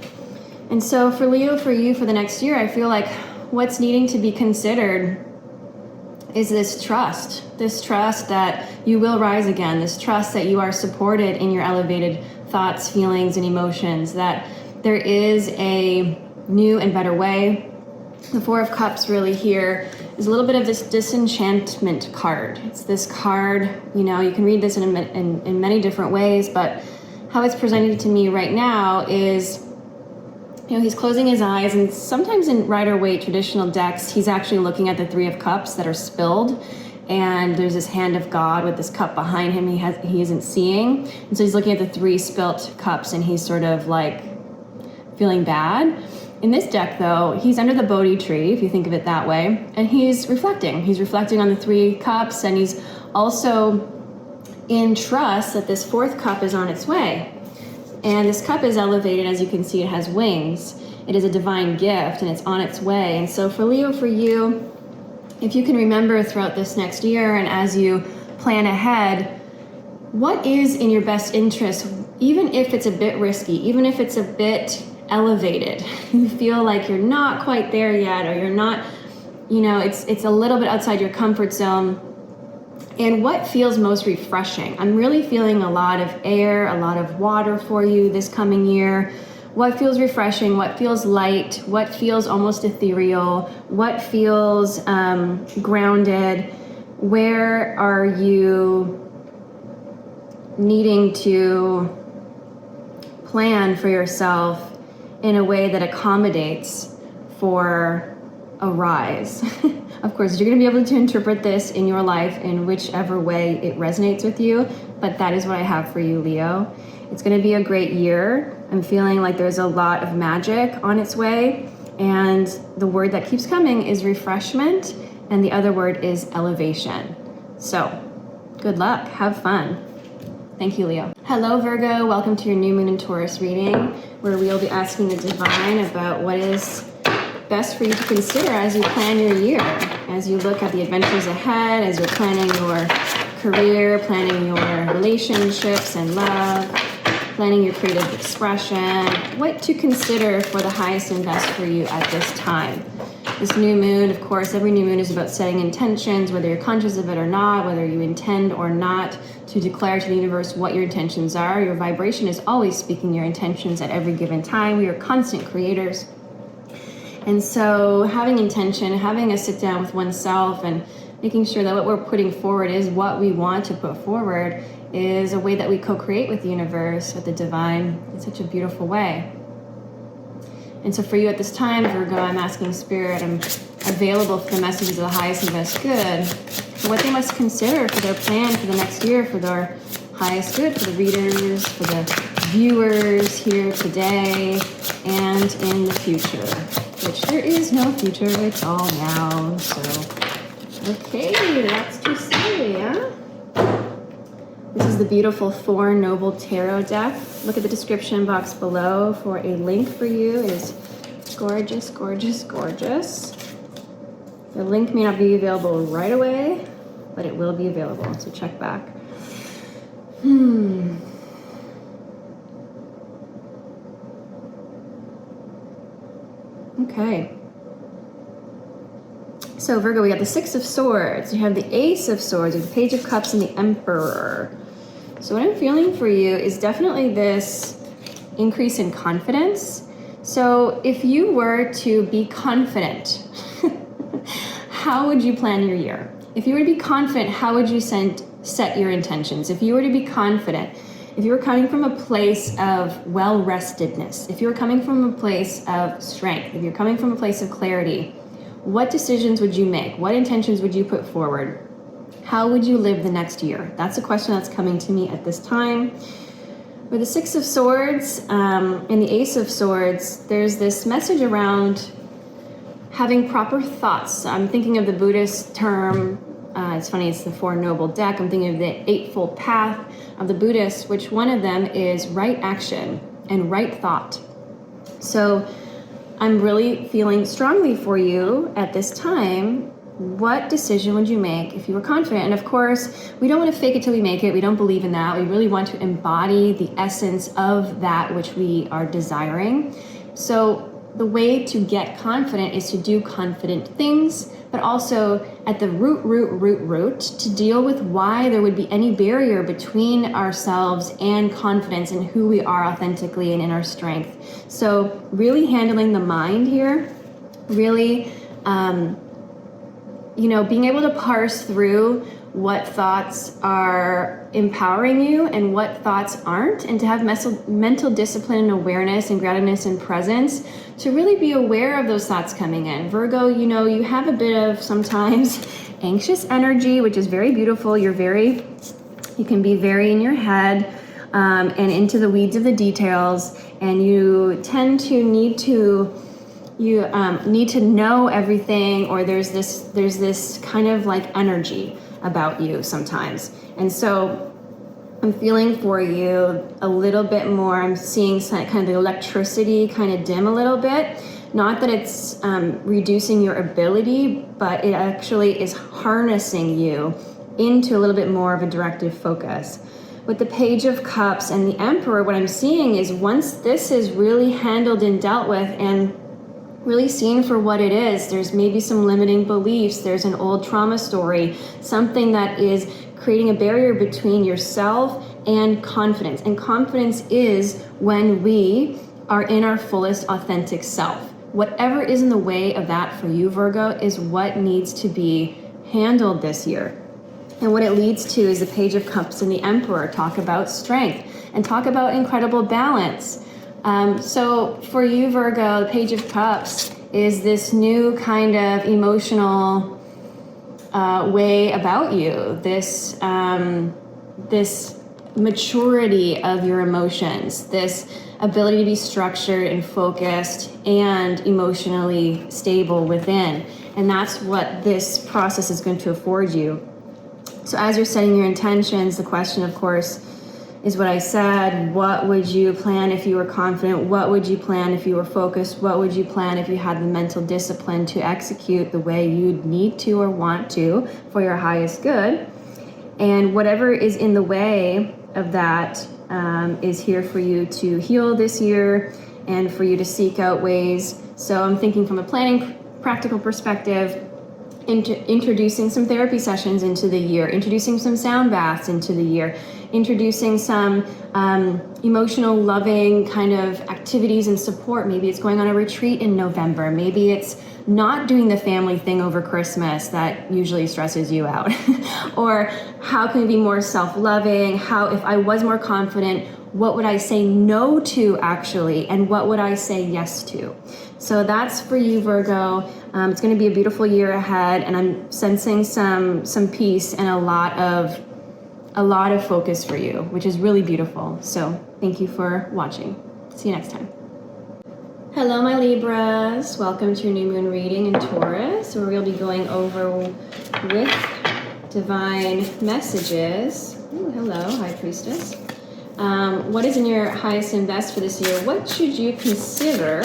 And so for Leo, for you, for the next year, I feel like what's needing to be considered is this trust that you will rise again, this trust that you are supported in your elevated thoughts, feelings, and emotions, that there is a new and better way. The Four of Cups really here is a little bit of this disenchantment card. It's this card, you know, you can read this in many different ways, but how it's presented to me right now is, you know, he's closing his eyes, and sometimes in Rider-Waite traditional decks, he's actually looking at the Three of Cups that are spilled, and there's this hand of God with this cup behind him he isn't seeing. And so he's looking at the three spilt cups, and he's sort of like feeling bad. In this deck, though, he's under the Bodhi tree, if you think of it that way, and he's reflecting. He's reflecting on the three cups, and he's also in trust that this fourth cup is on its way. And this cup is elevated, as you can see, it has wings. It is a divine gift, and it's on its way. And so for Leo, for you, if you can remember throughout this next year, and as you plan ahead, what is in your best interest, even if it's a bit risky, even if it's a bit elevated, you feel like you're not quite there yet, or you're not, you know, it's a little bit outside your comfort zone. And what feels most refreshing? I'm really feeling a lot of air, a lot of water for you this coming year. What feels refreshing? What feels light? What feels almost ethereal? What feels grounded? Where are you needing to plan for yourself in a way that accommodates for a rise? Of course, you're going to be able to interpret this in your life in whichever way it resonates with you, but that is what I have for you, Leo. It's going to be a great year. I'm feeling like there's a lot of magic on its way, and the word that keeps coming is refreshment, and the other word is elevation. So, good luck. Have fun. Thank you, Leo. Hello, Virgo. Welcome to your new moon and Taurus reading, where we'll be asking the divine about what is best for you to consider as you plan your year, as you look at the adventures ahead, as you're planning your career, planning your relationships and love, planning your creative expression, what to consider for the highest and best for you at this time. This new moon, of course, every new moon is about setting intentions, whether you're conscious of it or not, whether you intend or not, to declare to the universe what your intentions are. Your vibration is always speaking your intentions at every given time. We are constant creators. And so having intention, having a sit down with oneself and making sure that what we're putting forward is what we want to put forward is a way that we co-create with the universe, with the divine, in such a beautiful way. And so for you at this time, Virgo, I'm asking Spirit, I'm available for the messages of the highest and best good, for what they must consider for their plan for the next year, for their highest good, for the readers, for the viewers here today and in the future. Which there is no future, it's all now. So, okay, that's to say, yeah? This is the beautiful Four Noble Tarot deck. Look at the description box below for a link for you. It is gorgeous, gorgeous, gorgeous. The link may not be available right away, but it will be available, so check back. Okay. So Virgo, we got the Six of Swords. You have the Ace of Swords, the Page of Cups, and the Emperor. So what I'm feeling for you is definitely this increase in confidence. So if you were to be confident, how would you plan your year? If you were to be confident, how would you set your intentions? If you were to be confident, if you were coming from a place of well-restedness, if you were coming from a place of strength, if you're coming from a place of clarity, What decisions would you make? What intentions would you put forward? How would you live the next year? That's a question that's coming to me at this time. With the Six of Swords and the Ace of Swords, there's this message around having proper thoughts. I'm thinking of the Buddhist term, it's funny, it's the Four Noble Deck. I'm thinking of the Eightfold Path of the Buddhists, which one of them is right action and right thought. So I'm really feeling strongly for you at this time. What decision would you make if you were confident? And of course, we don't want to fake it till we make it. We don't believe in that. We really want to embody the essence of that which we are desiring. So the way to get confident is to do confident things, but also at the root to deal with why there would be any barrier between ourselves and confidence and who we are authentically and in our strength. So really handling the mind here, really, being able to parse through what thoughts are empowering you and what thoughts aren't, and to have mental discipline and awareness and groundedness and presence to really be aware of those thoughts coming in. Virgo, you have a bit of sometimes anxious energy, which is very beautiful. You can be very in your head and into the weeds of the details, and you tend to need to know everything, or there's this kind of like energy about you sometimes. And so I'm feeling for you a little bit more. I'm seeing some kind of the electricity kind of dim a little bit. Not that it's reducing your ability, but it actually is harnessing you into a little bit more of a directive focus. With the Page of Cups and the Emperor, what I'm seeing is once this is really handled and dealt with and really seen for what it is, there's maybe some limiting beliefs, there's an old trauma story, something that is creating a barrier between yourself and confidence. And confidence is when we are in our fullest authentic self. Whatever is in the way of that for you, Virgo, is what needs to be handled this year. And what it leads to is the Page of Cups and the Emperor talk about strength and talk about incredible balance. So for you, Virgo, the Page of Cups is this new kind of emotional way about you, this maturity of your emotions, this ability to be structured and focused and emotionally stable within. And that's what this process is going to afford you. So as you're setting your intentions, the question, of course, is what I said. What would you plan if you were confident? What would you plan if you were focused? What would you plan if you had the mental discipline to execute the way you'd need to or want to for your highest good? And whatever is in the way of that is here for you to heal this year and for you to seek out ways. So I'm thinking from a planning, practical perspective, introducing some therapy sessions into the year, introducing some sound baths into the year, introducing some emotional, loving kind of activities and support. Maybe it's going on a retreat in November. Maybe it's not doing the family thing over Christmas that usually stresses you out. Or how can we be more self-loving? How, if I was more confident, what would I say no to actually? And what would I say yes to? So that's for you, Virgo. It's going to be a beautiful year ahead, and I'm sensing some peace and a lot of focus for you, which is really beautiful. So thank you for watching. See you next time. Hello, my Libras. Welcome to your new moon reading in Taurus, where we'll be going over with divine messages. Ooh, hello, High Priestess. What is in your highest and best for this year? What should you consider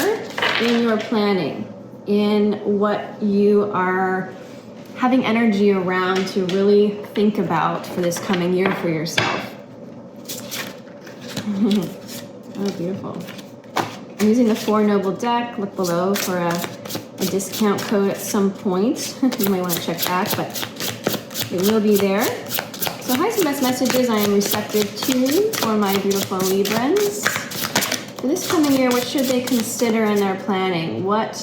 in your planning, in what you are having energy around to really think about for this coming year for yourself? Oh, beautiful. I'm using the Four Noble deck. Look below for a discount code at some point. You might want to check back, but it will be there. So highest and best messages I am receptive to for my beautiful Librans. For this coming year, what should they consider in their planning? What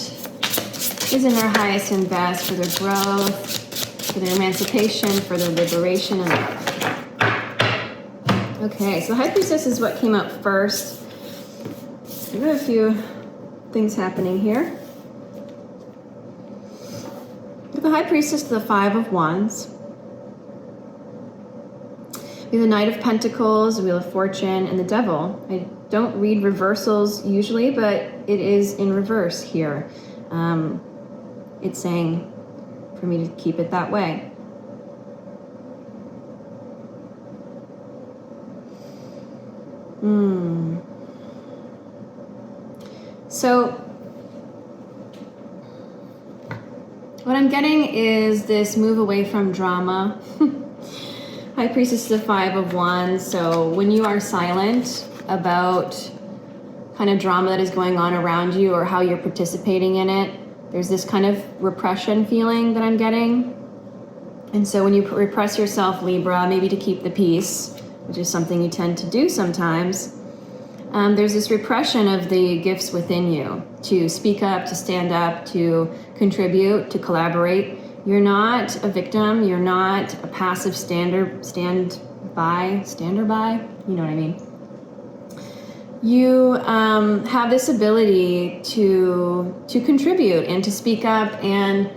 is in their highest and best for their growth, for their emancipation, for their liberation, and love? Okay, so High Priestess is what came up first. We have a few things happening here. The High Priestess to the Five of Wands. We have the Knight of Pentacles, the Wheel of Fortune, and the Devil. I don't read reversals usually, but it is in reverse here. It's saying for me to keep it that way. So what I'm getting is this move away from drama. High Priestess to the Five of Wands. So when you are silent about kind of drama that is going on around you or how you're participating in it, there's this kind of repression feeling that I'm getting. And so when you repress yourself, Libra, maybe to keep the peace, which is something you tend to do sometimes, there's this repression of the gifts within you to speak up, to stand up, to contribute, to collaborate. You're not a victim. You're not a passive stander by. You know what I mean? You have this ability to contribute and to speak up, and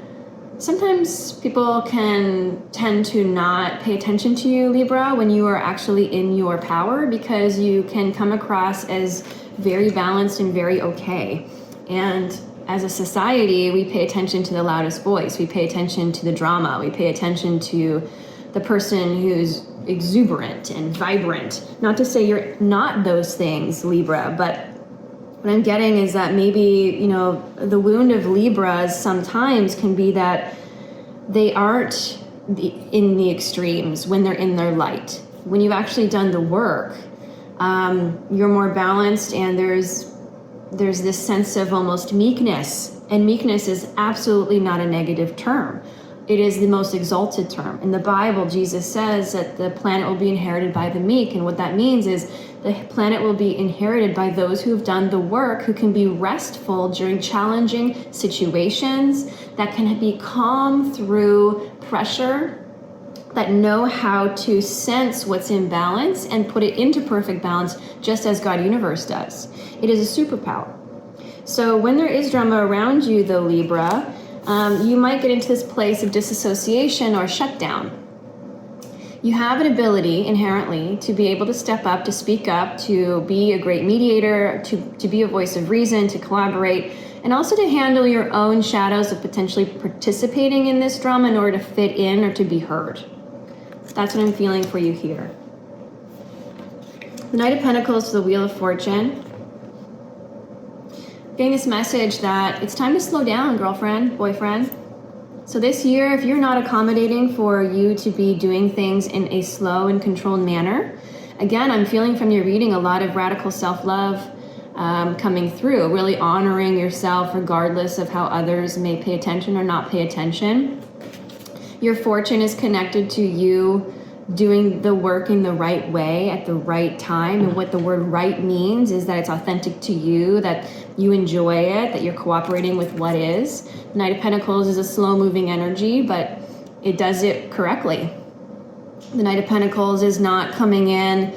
sometimes people can tend to not pay attention to you, Libra, when you are actually in your power, because you can come across as very balanced and very okay. And as a society, we pay attention to the loudest voice. We pay attention to the drama. We pay attention to the person who's exuberant and vibrant. Not to say you're not those things, Libra, but what I'm getting is that maybe, you know, the wound of Libras sometimes can be that they aren't in the extremes when they're in their light. When you've actually done the work, you're more balanced, and there's this sense of almost meekness. And meekness is absolutely not a negative term. It is the most exalted term. In the Bible, Jesus says that the planet will be inherited by the meek. And what that means is the planet will be inherited by those who have done the work, who can be restful during challenging situations, that can be calm through pressure, that know how to sense what's in balance and put it into perfect balance, just as God Universe does. It is a superpower. So when there is drama around you, though, Libra, you might get into this place of disassociation or shutdown. You have an ability inherently to be able to step up, to speak up, to be a great mediator, to be a voice of reason, to collaborate, and also to handle your own shadows of potentially participating in this drama in order to fit in or to be heard. That's what I'm feeling for you here. The Knight of Pentacles to the Wheel of Fortune. Getting this message that it's time to slow down, girlfriend, boyfriend. So this year, if you're not accommodating for you to be doing things in a slow and controlled manner, again, I'm feeling from your reading a lot of radical self-love coming through, really honoring yourself regardless of how others may pay attention or not pay attention. Your fortune is connected to you doing the work in the right way at the right time. And what the word right means is that it's authentic to you, that you enjoy it, that you're cooperating with what is. The Knight of Pentacles is a slow-moving energy, but it does it correctly. The Knight of Pentacles is not coming in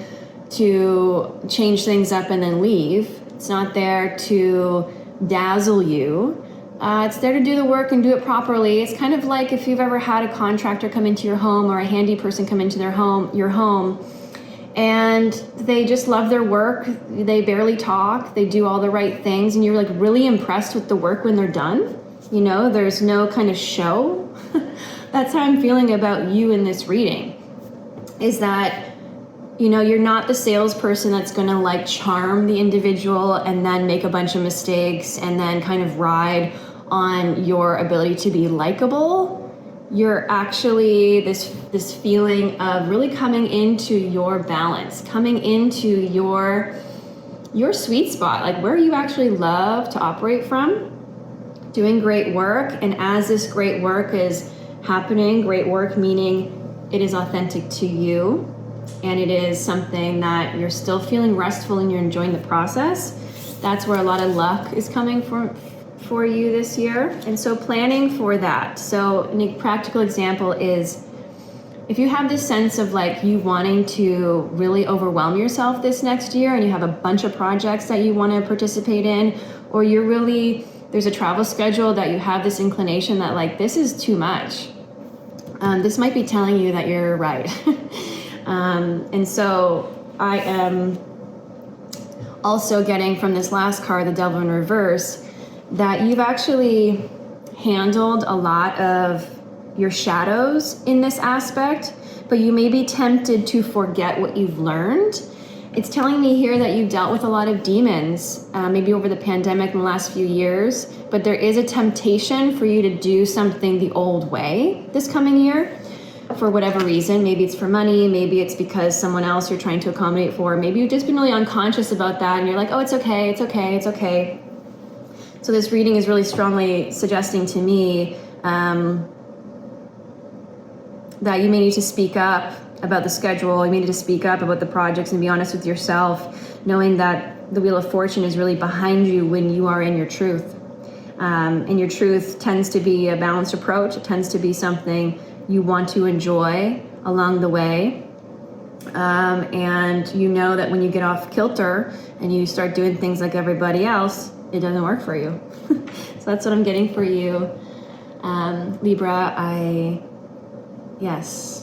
to change things up and then leave. It's not there to dazzle you. It's there to do the work and do it properly. It's kind of like if you've ever had a contractor come into your home or a handy person come into your home, and they just love their work. They barely talk. They do all the right things, and you're like really impressed with the work when they're done. You know, there's no kind of show. That's how I'm feeling about you in this reading, is that, you know, you're not the salesperson that's going to like charm the individual and then make a bunch of mistakes and then kind of ride on your ability to be likable. You're actually this feeling of really coming into your balance, coming into your sweet spot, like where you actually love to operate from, doing great work. And as this great work is happening, great work meaning it is authentic to you, and it is something that you're still feeling restful and you're enjoying the process, that's where a lot of luck is coming from for you this year. And so planning for that. So a practical example is if you have this sense of like you wanting to really overwhelm yourself this next year, and you have a bunch of projects that you want to participate in, or you're really there's a travel schedule that you have this inclination that like, this is too much. This might be telling you that you're right. And so I am also getting from this last card, the Devil in Reverse, that you've actually handled a lot of your shadows in this aspect, but you may be tempted to forget what you've learned. It's telling me here that you've dealt with a lot of demons, maybe over the pandemic in the last few years, but there is a temptation for you to do something the old way this coming year for whatever reason. Maybe it's for money, maybe it's because someone else you're trying to accommodate for, maybe you've just been really unconscious about that and you're like, oh, it's okay, it's okay, it's okay. So this reading is really strongly suggesting to me that you may need to speak up about the schedule, you may need to speak up about the projects and be honest with yourself, knowing that the Wheel of Fortune is really behind you when you are in your truth. And your truth tends to be a balanced approach. It tends to be something you want to enjoy along the way. And you know that when you get off kilter and you start doing things like everybody else, it doesn't work for you. So that's what I'm getting for you. Libra, yes,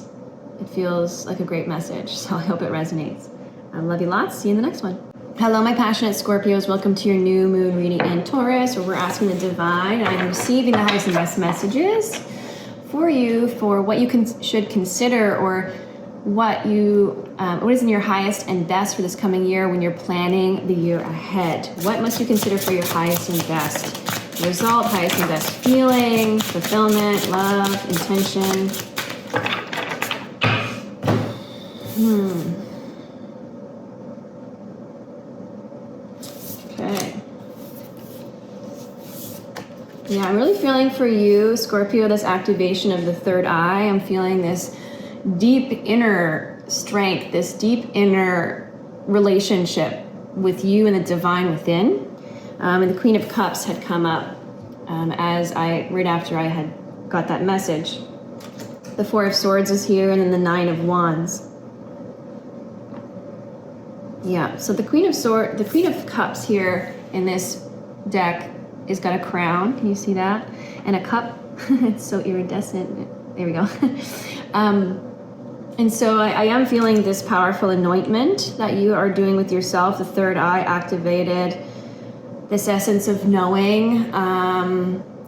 it feels like a great message. So I hope it resonates. Love you lots. See you in the next one. Hello, my passionate Scorpios. Welcome to your new moon reading in Taurus, where we're asking the divine. I'm receiving the highest and best messages for you for what you should consider, or what is in your highest and best for this coming year when you're planning the year ahead. What must you consider for your highest and best result, highest and best feeling, fulfillment, love, intention? Okay. Yeah, I'm really feeling for you, Scorpio, this activation of the third eye. I'm feeling this deep inner strength, this deep inner relationship with you and the divine within. And the Queen of Cups had come up right after I had got that message. The Four of Swords is here, and then the Nine of Wands. Yeah, so the Queen of Cups here in this deck has got a crown. Can you see that? And a cup. It's so iridescent. There we go. And so I am feeling this powerful anointment that you are doing with yourself. The third eye activated. This essence of knowing,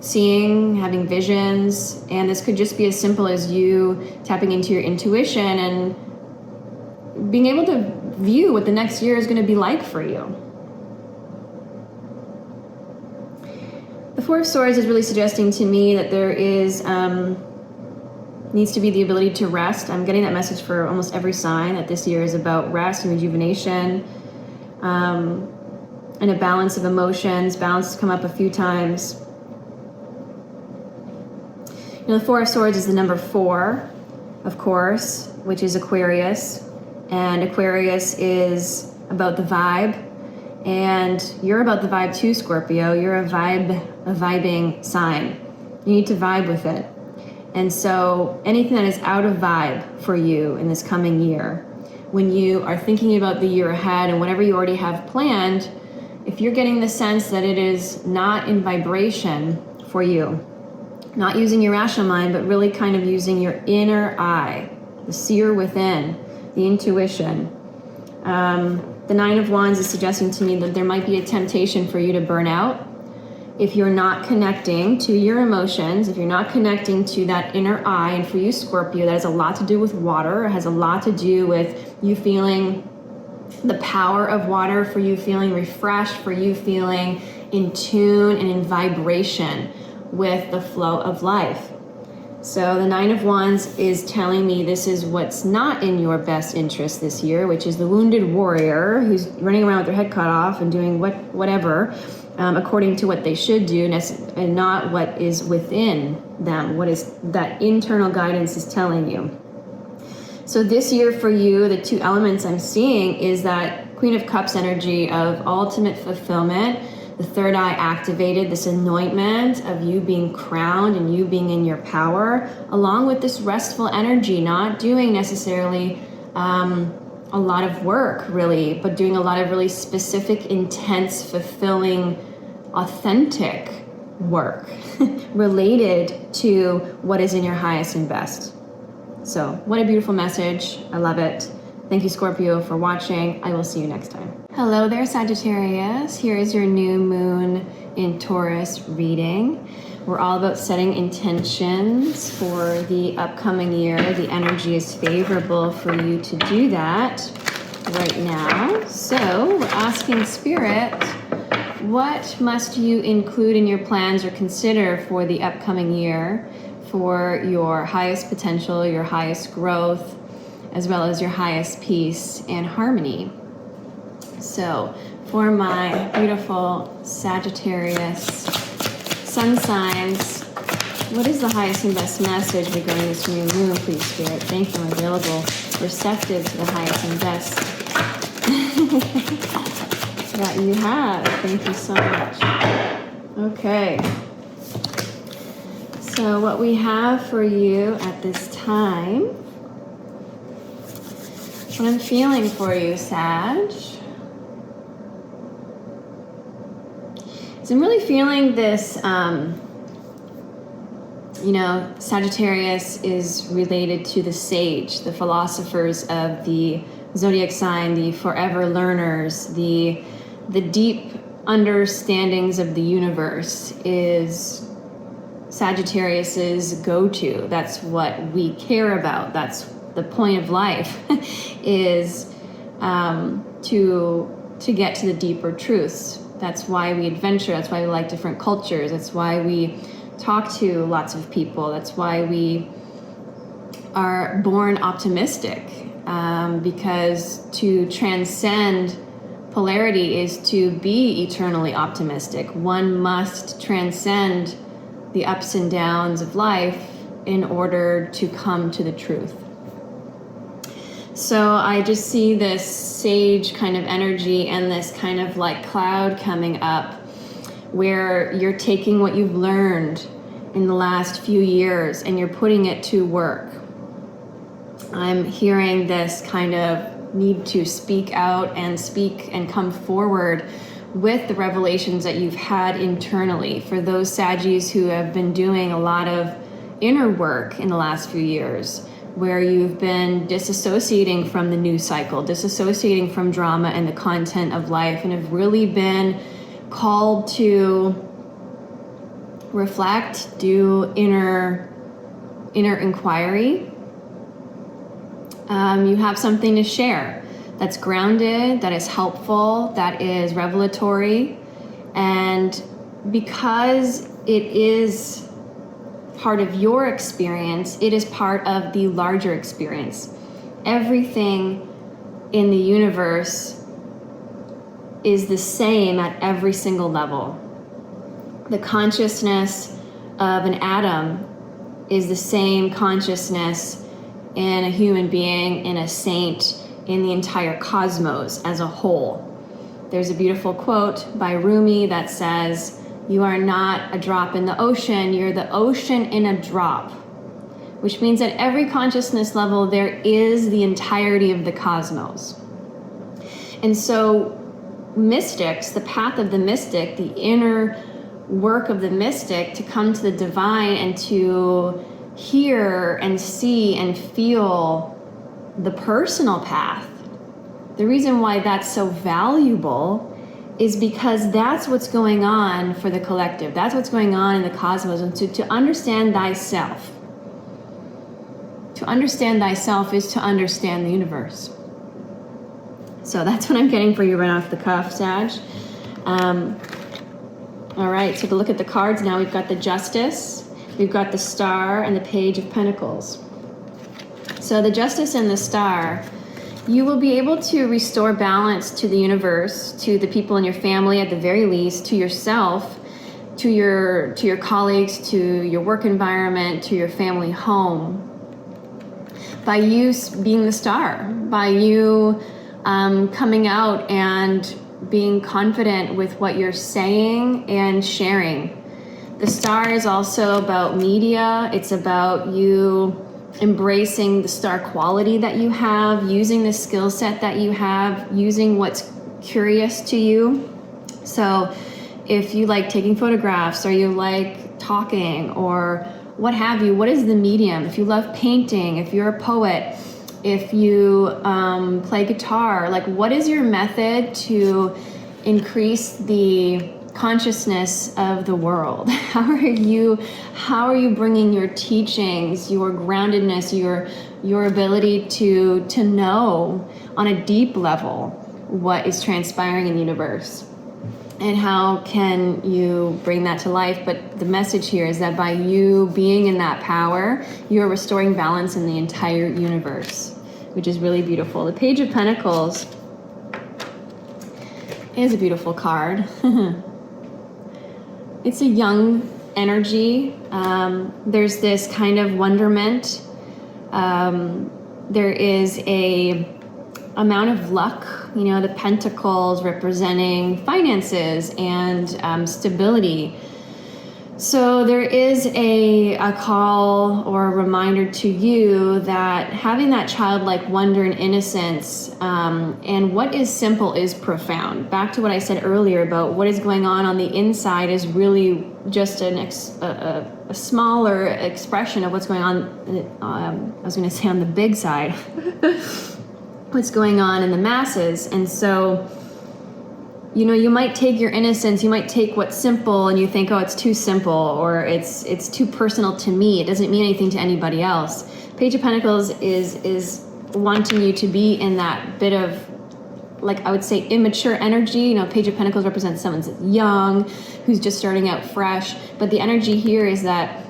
seeing, having visions. And this could just be as simple as you tapping into your intuition and being able to view what the next year is going to be like for you. The Four of Swords is really suggesting to me that there is needs to be the ability to rest. I'm getting that message for almost every sign, that this year is about rest and rejuvenation, and a balance of emotions. Balance has come up a few times. You know, the Four of Swords is the number 4, of course, which is Aquarius. And Aquarius is about the vibe. And you're about the vibe too, Scorpio. You're a vibing sign. You need to vibe with it. And so anything that is out of vibe for you in this coming year, when you are thinking about the year ahead and whatever you already have planned, if you're getting the sense that it is not in vibration for you, not using your rational mind, but really kind of using your inner eye, the seer within, the intuition. The Nine of Wands is suggesting to me that there might be a temptation for you to burn out if you're not connecting to your emotions, if you're not connecting to that inner eye. And for you, Scorpio, that has a lot to do with water. It has a lot to do with you feeling the power of water, for you feeling refreshed, for you feeling in tune and in vibration with the flow of life. So the Nine of Wands is telling me this is what's not in your best interest this year, which is the wounded warrior who's running around with their head cut off and doing whatever according to what they should do, and not what is within them, what is that internal guidance is telling you. So this year for you, the two elements I'm seeing is that Queen of Cups energy of ultimate fulfillment, the third eye activated, this anointment of you being crowned and you being in your power, along with this restful energy, not doing necessarily a lot of work really, but doing a lot of really specific, intense, fulfilling, authentic work related to what is in your highest and best. So what a beautiful message. I love it. Thank you, Scorpio, for watching. I will see you next time. Hello there, Sagittarius. Here is your new moon in Taurus reading. We're all about setting intentions for the upcoming year. The energy is favorable for you to do that right now. So we're asking Spirit, what must you include in your plans or consider for the upcoming year for your highest potential, your highest growth, as well as your highest peace and harmony? So for my beautiful Sagittarius sun signs, what is the highest and best message regarding this new moon, please, Spirit? Thank you. I'm available, receptive to the highest and best that you have. Thank you so much. Okay. So what we have for you at this time, what I'm feeling for you, Sag, so I'm really feeling this, Sagittarius is related to the sage, the philosophers of the zodiac sign, the forever learners, the deep understandings of the universe is Sagittarius's go-to. That's what we care about. That's the point of life is to get to the deeper truths. That's why we adventure. That's why we like different cultures. That's why we talk to lots of people. That's why we are born optimistic, because to transcend polarity is to be eternally optimistic. One must transcend the ups and downs of life in order to come to the truth. So I just see this sage kind of energy and this kind of like cloud coming up where you're taking what you've learned in the last few years and you're putting it to work. I'm hearing this kind of need to speak out and speak and come forward with the revelations that you've had internally. For those Saggies who have been doing a lot of inner work in the last few years, where you've been disassociating from the news cycle, disassociating from drama and the content of life, and have really been called to reflect, do inner inquiry. You have something to share that's grounded, that is helpful, that is revelatory, and because it is part of your experience, it is part of the larger experience. Everything in the universe is the same at every single level. The consciousness of an atom is the same consciousness in a human being, in a saint, in the entire cosmos as a whole. There's a beautiful quote by Rumi that says, "You are not a drop in the ocean, you're the ocean in a drop," which means at every consciousness level, there is the entirety of the cosmos. And so mystics, the path of the mystic, the inner work of the mystic to come to the divine and to hear and see and feel the personal path, the reason why that's so valuable is because that's what's going on for the collective. That's what's going on in the cosmos. And to understand thyself. To understand thyself is to understand the universe. So that's what I'm getting for you right off the cuff, Sag. All right, so to look at the cards now, we've got the Justice, we've got the Star, and the Page of Pentacles. So the Justice and the Star, you will be able to restore balance to the universe, to the people in your family at the very least, to yourself, to your colleagues, to your work environment, to your family home, by you being the star, by you coming out and being confident with what you're saying and sharing. The Star is also about media. It's about you embracing the star quality that you have, using the skill set that you have, using what's curious to you. So if you like taking photographs, or you like talking, or what have you, what is the medium? If you love painting, if you're a poet, if you play guitar, like what is your method to increase the consciousness of the world? How are you bringing your teachings, your groundedness, your ability to know on a deep level what is transpiring in the universe? And how can you bring that to life? But the message here is that by you being in that power, you're restoring balance in the entire universe, which is really beautiful. The Page of Pentacles is a beautiful card. It's a young energy. There's this kind of wonderment. There is a amount of luck, you know, the pentacles representing finances and stability. So there is a call or a reminder to you that having that childlike wonder and innocence, and what is simple is profound. Back to what I said earlier about what is going on the inside is really just a smaller expression of what's going on, I was going to say on the big side, what's going on in the masses. And so, you know, you might take your innocence, you might take what's simple and you think, oh, it's too simple, or it's too personal to me. It doesn't mean anything to anybody else. Page of Pentacles is wanting you to be in that bit of, like, I would say immature energy. You know, Page of Pentacles represents someone who's young, who's just starting out fresh. But the energy here is that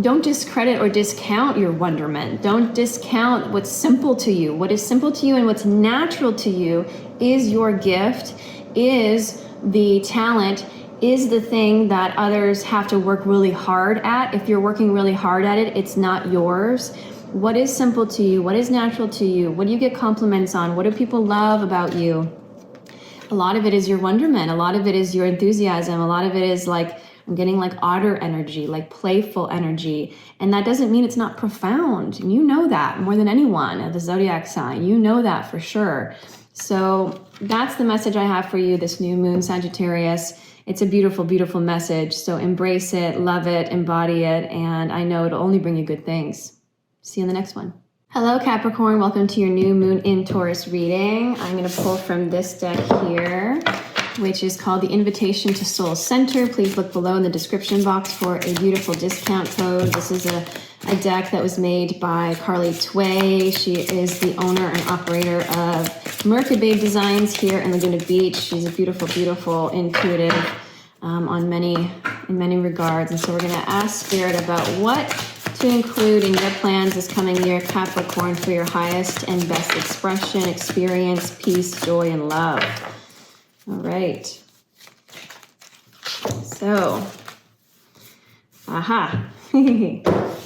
don't discredit or discount your wonderment. Don't discount what's simple to you. What is simple to you and what's natural to you is your gift, is the talent, is the thing that others have to work really hard at. If you're working really hard at it, it's not yours. What is simple to you? What is natural to you? What do you get compliments on? What do people love about you? A lot of it is your wonderment. A lot of it is your enthusiasm. A lot of it is like, I'm getting like otter energy, like playful energy. And that doesn't mean it's not profound. And you know that more than anyone, the zodiac sign. You know that for sure. So that's the message I have for you, this new moon, Sagittarius. It's a beautiful, beautiful message. So embrace it, love it, embody it. And I know it'll only bring you good things. See you in the next one. Hello, Capricorn. Welcome to your new moon in Taurus reading. I'm going to pull from this deck here, which is called The Invitation to Soul Center. Please look below in the description box for a beautiful discount code. This is a deck that was made by Carly Tway. She is the owner and operator of Mercury Babe Designs here in Laguna Beach. She's a beautiful, beautiful, intuitive in many regards. And so we're going to ask Spirit about what to include in your plans this coming year, Capricorn, for your highest and best expression, experience, peace, joy, and love. All right. So,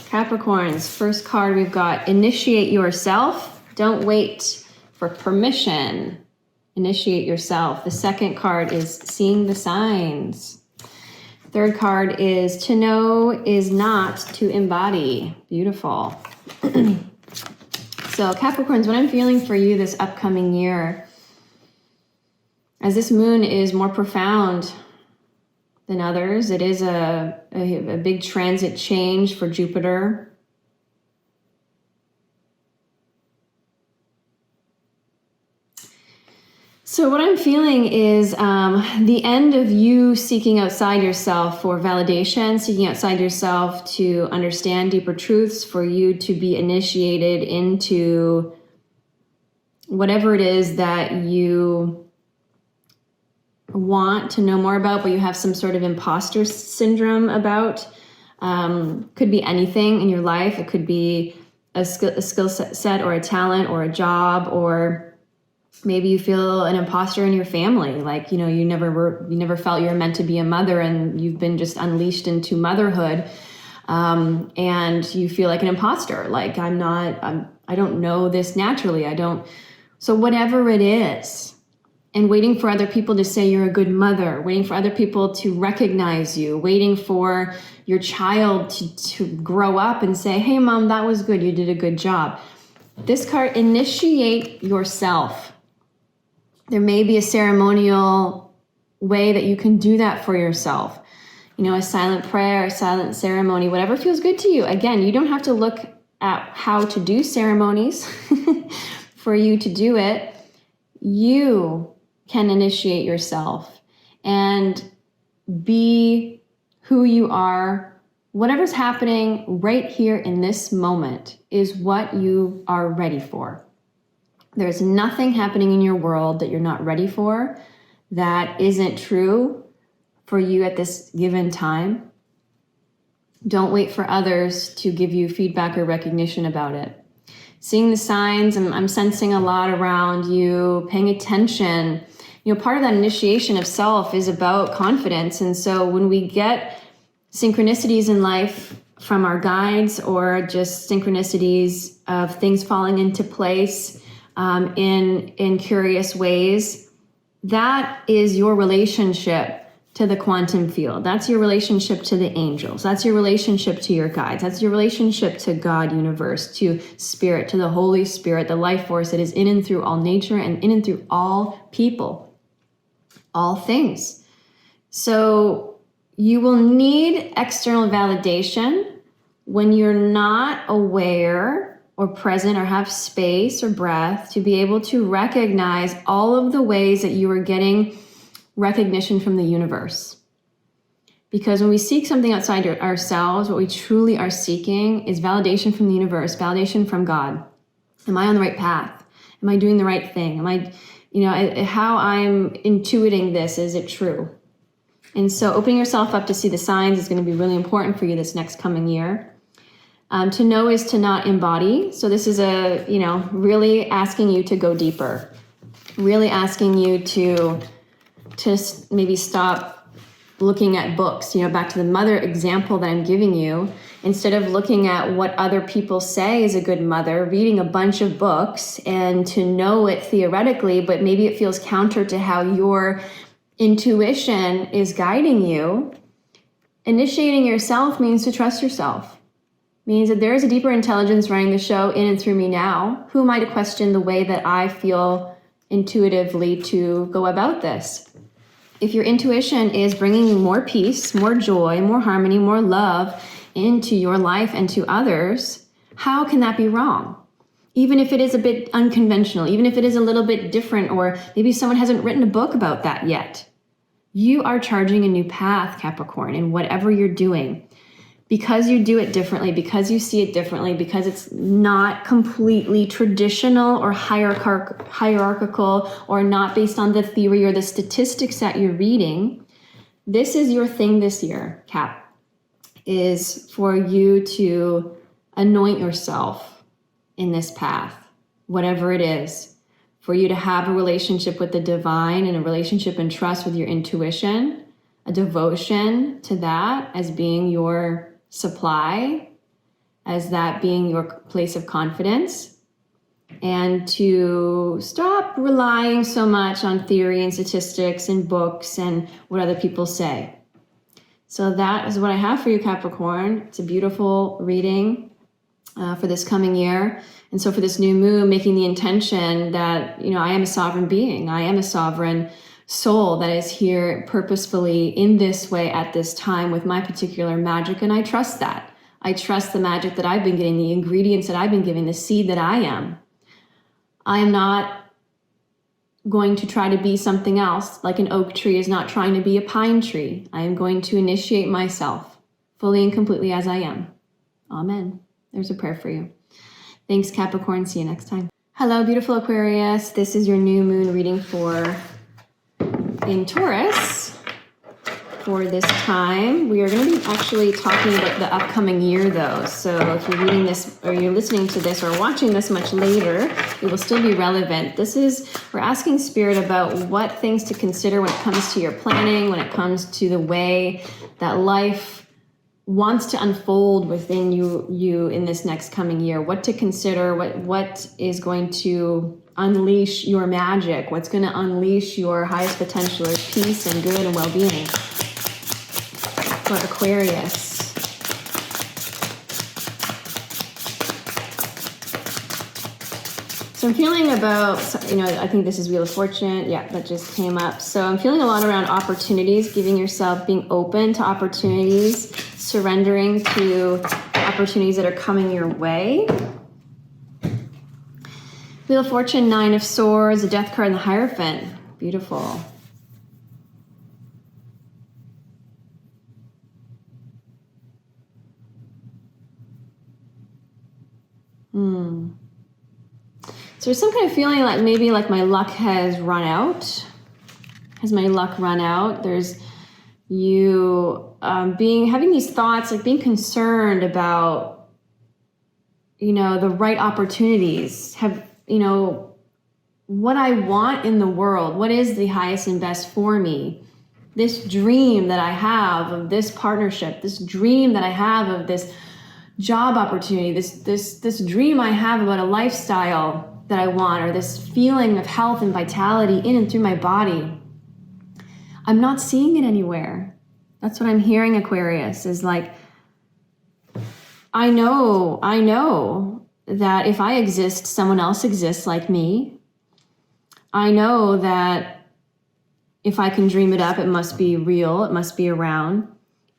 Capricorns, first card we've got initiate yourself. Don't wait for permission. Initiate yourself. The second card is seeing the signs. Third card is to know is not to embody. Beautiful. So Capricorns, what I'm feeling for you this upcoming year, as this moon is more profound than others, it is a big transit change for Jupiter. So what I'm feeling is the end of you seeking outside yourself for validation, seeking outside yourself to understand deeper truths, for you to be initiated into whatever it is that you want to know more about, but you have some sort of imposter syndrome about. Could be anything in your life. It could be a skill set or a talent or a job, or maybe you feel an imposter in your family. Like, you know, you never felt you were meant to be a mother, and you've been just unleashed into motherhood. And you feel like an imposter. Like, I don't know this naturally. So whatever it is, and waiting for other people to say you're a good mother, waiting for other people to recognize you, waiting for your child to grow up and say, hey, mom, that was good. You did a good job. This card, initiate yourself. There may be a ceremonial way that you can do that for yourself. You know, a silent prayer, a silent ceremony, whatever feels good to you. Again, you don't have to look at how to do ceremonies for you to do it. You can initiate yourself and be who you are. Whatever's happening right here in this moment is what you are ready for. There's nothing happening in your world that you're not ready for, that isn't true for you at this given time. Don't wait for others to give you feedback or recognition about it. Seeing the signs, I'm sensing a lot around you, paying attention. You know, part of that initiation of self is about confidence. And so when we get synchronicities in life from our guides, or just synchronicities of things falling into place in curious ways, that is your relationship to the quantum field. That's your relationship to the angels. That's your relationship to your guides. That's your relationship to God, universe, to spirit, to the Holy Spirit, the life force that is in and through all nature and in and through all people, all things. So you will need external validation when you're not aware or present or have space or breath to be able to recognize all of the ways that you are getting recognition from the universe. Because when we seek something outside ourselves, what we truly are seeking is validation from the universe, validation from God. Am I on the right path? Am I doing the right thing? Am I, how I'm intuiting this, is it true? And so opening yourself up to see the signs is going to be really important for you this next coming year. To know is to not embody. So this is really asking you to go deeper, really asking you to maybe stop looking at books, back to the mother example that I'm giving you. Instead of looking at what other people say is a good mother, reading a bunch of books and to know it theoretically, but maybe it feels counter to how your intuition is guiding you. Initiating yourself means to trust yourself. Means that there is a deeper intelligence running the show in and through me now. Who am I to question the way that I feel intuitively to go about this? If your intuition is bringing more peace, more joy, more harmony, more love into your life and to others, how can that be wrong? Even if it is a bit unconventional, even if it is a little bit different, or maybe someone hasn't written a book about that yet. You are charging a new path, Capricorn, in whatever you're doing. Because you do it differently, because you see it differently, because it's not completely traditional or hierarchical or not based on the theory or the statistics that you're reading, this is your thing this year, Cap, is for you to anoint yourself in this path, whatever it is, for you to have a relationship with the divine and a relationship and trust with your intuition, a devotion to that as being your supply, as that being your place of confidence, and to stop relying so much on theory and statistics and books and what other people say. So that is what I have for you, Capricorn. It's a beautiful reading for this coming year. And so for this new moon, making the intention that, I am a sovereign being. I am a sovereign soul that is here purposefully in this way at this time with my particular magic. And I trust that. I trust the magic that I've been getting, the ingredients that I've been giving, the seed that I am. I am not going to try to be something else, like an oak tree is not trying to be a pine tree. I am going to initiate myself fully and completely as I am. Amen. There's a prayer for you. Thanks, Capricorn. See you next time. Hello, beautiful Aquarius. This is your new moon reading in Taurus for this time. We are going to be actually talking about the upcoming year, though. So if you're reading this or you're listening to this or watching this much later, it will still be relevant. We're asking Spirit about what things to consider when it comes to your planning, when it comes to the way that life wants to unfold within you in this next coming year. What to consider, what is going to unleash your magic, what's going to unleash your highest potential of peace and good and well-being for Aquarius. So I'm feeling about, I think this is Wheel of Fortune. Yeah, that just came up. So I'm feeling a lot around opportunities, giving yourself, being open to opportunities, surrendering to opportunities that are coming your way. Wheel of Fortune, Nine of Swords, the Death card, and the Hierophant. Beautiful. So there's some kind of feeling like maybe like my luck has run out. Has my luck run out? There's you having these thoughts, like being concerned about, the right opportunities. What I want in the world. What is the highest and best for me? This dream that I have of this partnership, this dream that I have of this job opportunity, this dream I have about a lifestyle that I want, or this feeling of health and vitality in and through my body. I'm not seeing it anywhere. That's what I'm hearing, Aquarius, is like, I know that if I exist, someone else exists like me. I know that if I can dream it up, it must be real, it must be around.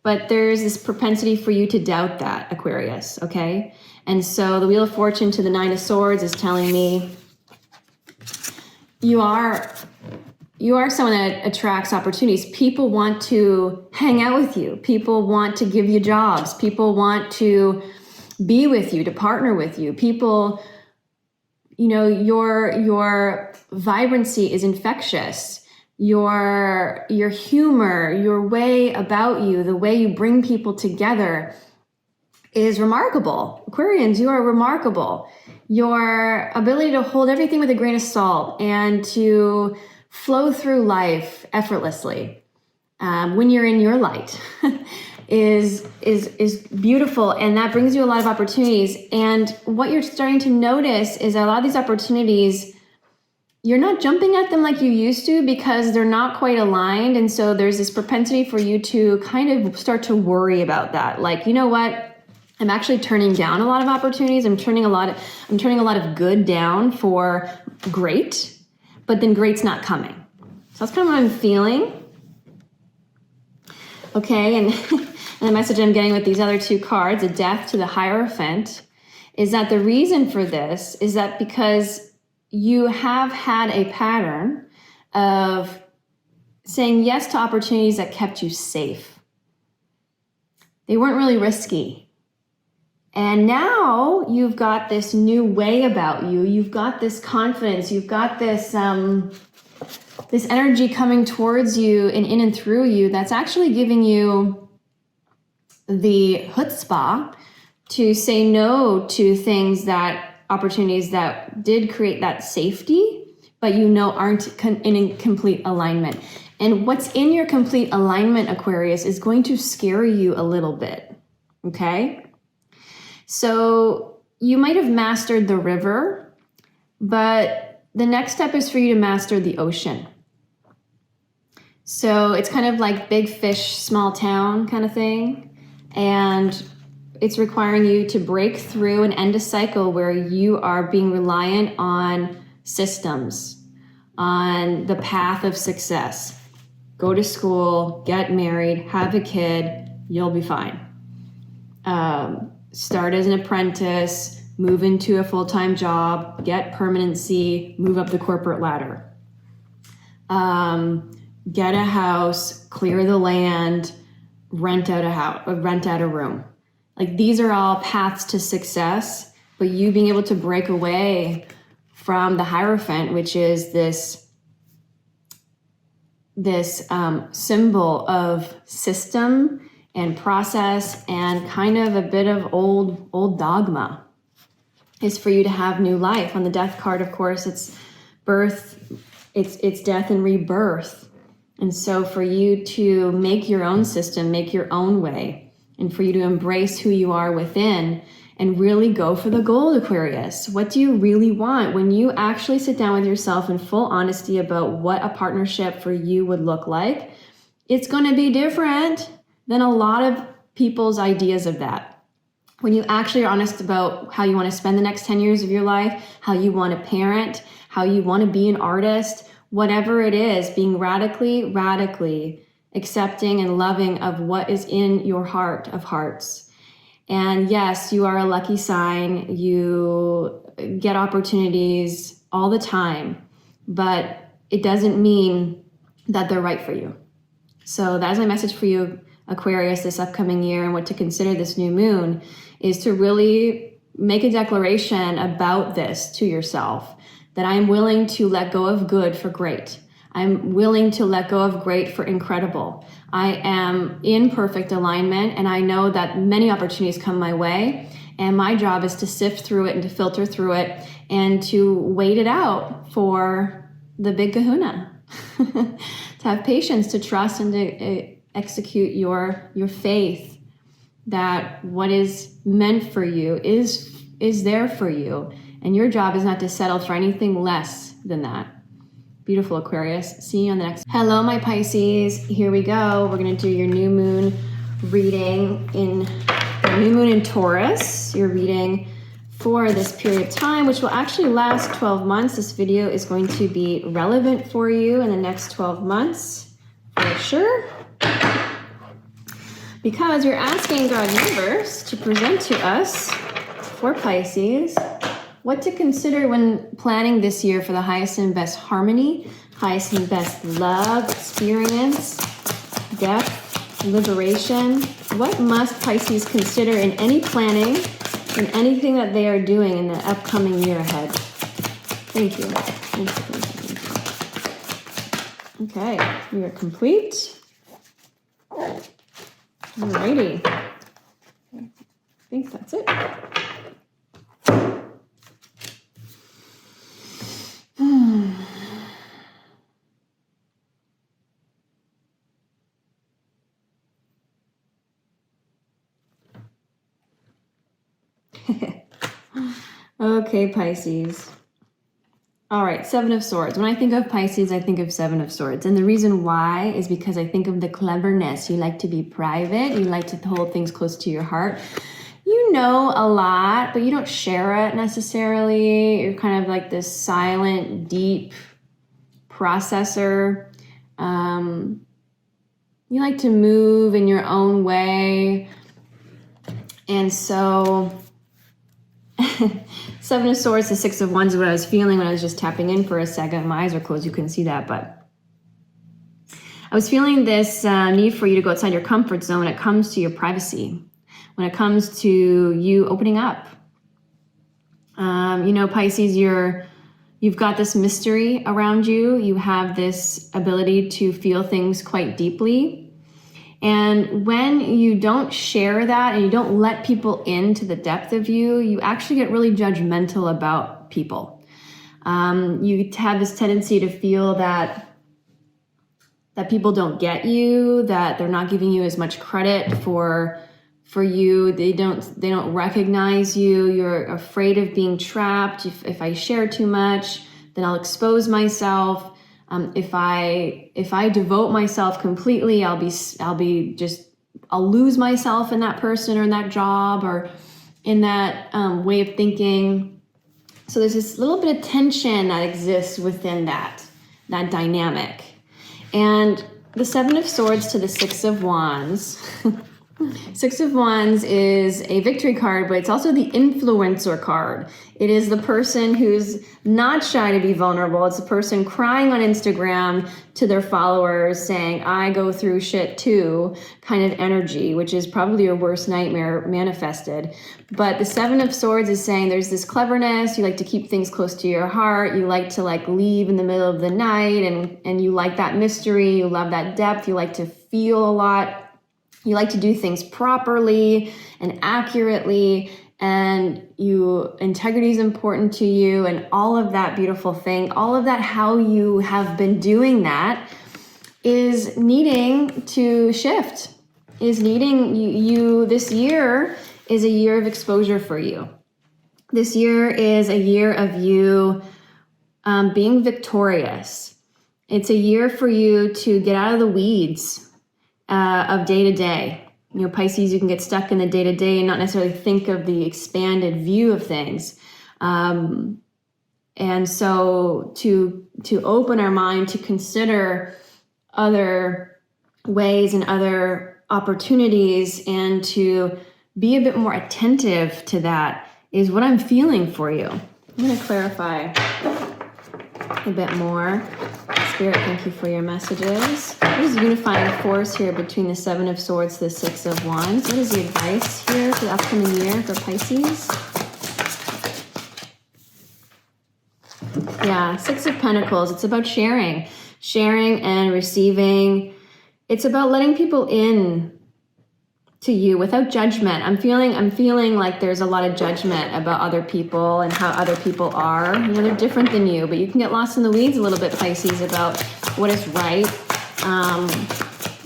But there's this propensity for you to doubt that, Aquarius, okay? And so the Wheel of Fortune to the Nine of Swords is telling me you are someone that attracts opportunities. People want to hang out with you. People want to give you jobs. People want to be with you, to partner with you. People, your vibrancy is infectious. Your humor, your way about you, the way you bring people together is remarkable. Aquarians, you are remarkable. Your ability to hold everything with a grain of salt and to flow through life effortlessly when you're in your light is beautiful, and that brings you a lot of opportunities. And what you're starting to notice is that a lot of these opportunities, you're not jumping at them like you used to because they're not quite aligned. And so there's this propensity for you to kind of start to worry about that. Like, you know what? I'm actually turning down a lot of opportunities. I'm turning a lot of good down for great, but then great's not coming. So that's kind of what I'm feeling. Okay, and the message I'm getting with these other two cards, the Death to the Hierophant, is that the reason for this is that because you have had a pattern of saying yes to opportunities that kept you safe. They weren't really risky. And now you've got this new way about you. You've got this confidence. You've got this this energy coming towards you and in and through you that's actually giving you the chutzpah to say no to opportunities that did create that safety, but aren't in complete alignment. And what's in your complete alignment, Aquarius, is going to scare you a little bit, okay? So you might have mastered the river, but the next step is for you to master the ocean. So it's kind of like big fish, small town kind of thing. And it's requiring you to break through and end a cycle where you are being reliant on systems, on the path of success. Go to school, get married, have a kid, you'll be fine. Start as an apprentice, move into a full-time job, get permanency, move up the corporate ladder. Get a house, clear the land, rent out a room. Like, these are all paths to success, but you being able to break away from the Hierophant, which is this symbol of system and process and kind of a bit of old dogma, is for you to have new life. On the Death card, of course, it's birth, it's death and rebirth. And so for you to make your own system, make your own way, and for you to embrace who you are within and really go for the gold, Aquarius. What do you really want? When you actually sit down with yourself in full honesty about what a partnership for you would look like, it's going to be different than a lot of people's ideas of that. when you actually are honest about how you want to spend the next 10 years of your life, how you want to parent, how you want to be an artist, whatever it is, being radically accepting and loving of what is in your heart of hearts. And yes, you are a lucky sign. You get opportunities all the time, but it doesn't mean that they're right for you. So that is my message for you, Aquarius, this upcoming year, and what to consider this new moon is to really make a declaration about this to yourself, that I'm willing to let go of good for great. I'm willing to let go of great for incredible. I am in perfect alignment, and I know that many opportunities come my way, and my job is to sift through it and to filter through it and to wait it out for the big kahuna. To have patience, to trust, and to execute your faith that what is meant for you is there for you, and your job is not to settle for anything less than that. Beautiful, Aquarius. See you on the next. Hello, my Pisces. Here we go. We're going to do your new moon reading in the new moon in Taurus. Your reading for this period of time, which will actually last 12 months. This video is going to be relevant for you in the next 12 months, for sure. Because you're asking God Universe to present to us, for Pisces, what to consider when planning this year for the highest and best harmony, highest and best love, experience, depth, liberation. What must Pisces consider in any planning, in anything that they are doing in the upcoming year ahead? Thank you. Okay, we are complete. Alrighty. I think that's it. Okay, Pisces. All right, Seven of Swords. When I think of Pisces, I think of Seven of Swords. And the reason why is because I think of the cleverness. You like to be private. You like to hold things close to your heart. You know a lot, but you don't share it necessarily. You're kind of like this silent, deep processor. You like to move in your own way. And so Seven of Swords, the Six of Wands is what I was feeling when I was just tapping in for a second. My eyes are closed, you couldn't see that, but I was feeling this need for you to go outside your comfort zone when it comes to your privacy, when it comes to you opening up. You know, Pisces, you've got this mystery around you. You have this ability to feel things quite deeply. And when you don't share that and you don't let people into the depth of you, you actually get really judgmental about people. You have this tendency to feel that people don't get you, that they're not giving you as much credit for you. They don't recognize you. You're afraid of being trapped. If I share too much, then I'll expose myself. If I devote myself completely, I'll lose myself in that person or in that job or in that way of thinking. So there's this little bit of tension that exists within that dynamic. And the Seven of Swords to the Six of Wands. Six of Wands is a victory card, but it's also the influencer card. It is the person who's not shy to be vulnerable. It's the person crying on Instagram to their followers saying, I go through shit too, kind of energy, which is probably your worst nightmare manifested. But the Seven of Swords is saying there's this cleverness. You like to keep things close to your heart. You like to leave in the middle of the night and you like that mystery. You love that depth. You like to feel a lot. You like to do things properly and accurately, and integrity is important to you, and all of that beautiful thing, all of that, how you have been doing that is needing to shift, is needing you. This year is a year of exposure for you. This year is a year of you being victorious. It's a year for you to get out of the weeds of day to day. Pisces, you can get stuck in the day-to-day and not necessarily think of the expanded view of things. And so to open our mind to consider other ways and other opportunities and to be a bit more attentive to that is what I'm feeling for you. I'm going to clarify a bit more. Spirit, thank you for your messages. What is the unifying force here between the Seven of Swords, the Six of Wands? What is the advice here for the upcoming year for Pisces? Yeah, Six of Pentacles. It's about sharing and receiving. It's about letting people in to you without judgment. I'm feeling like there's a lot of judgment about other people and how other people are. They're different than you, but you can get lost in the weeds a little bit, Pisces, about what is right.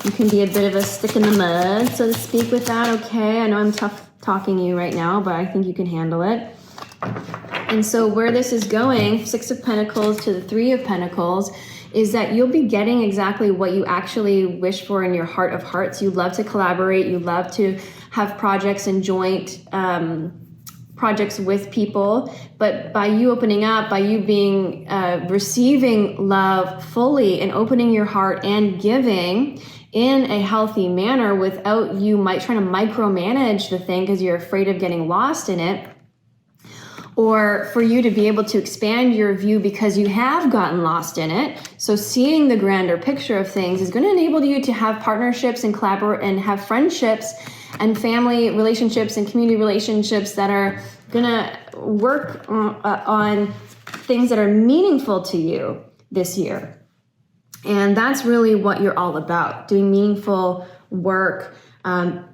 You can be a bit of a stick in the mud, so to speak, with that. Okay, I know I'm tough talking to you right now, but I think you can handle it. And so where this is going, Six of Pentacles to the Three of Pentacles, is that you'll be getting exactly what you actually wish for in your heart of hearts. You love to collaborate. You love to have projects and joint projects with people. But by you opening up, by you being receiving love fully and opening your heart and giving in a healthy manner without you trying to micromanage the thing because you're afraid of getting lost in it, or for you to be able to expand your view because you have gotten lost in it. So seeing the grander picture of things is going to enable you to have partnerships and collaborate and have friendships and family relationships and community relationships that are going to work on things that are meaningful to you this year. And that's really what you're all about, doing meaningful work,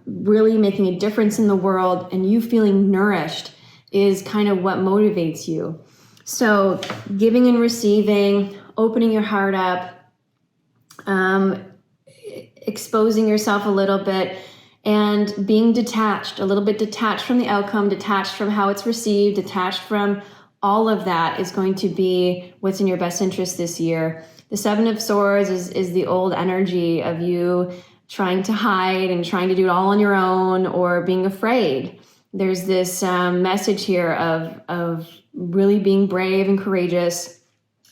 really making a difference in the world, and you feeling nourished is kind of what motivates you. So giving and receiving, opening your heart up, exposing yourself a little bit, and being detached, a little bit detached from the outcome, detached from how it's received, detached from all of that is going to be what's in your best interest this year. The Seven of Swords is the old energy of you trying to hide and trying to do it all on your own or being afraid. There's this message here of really being brave and courageous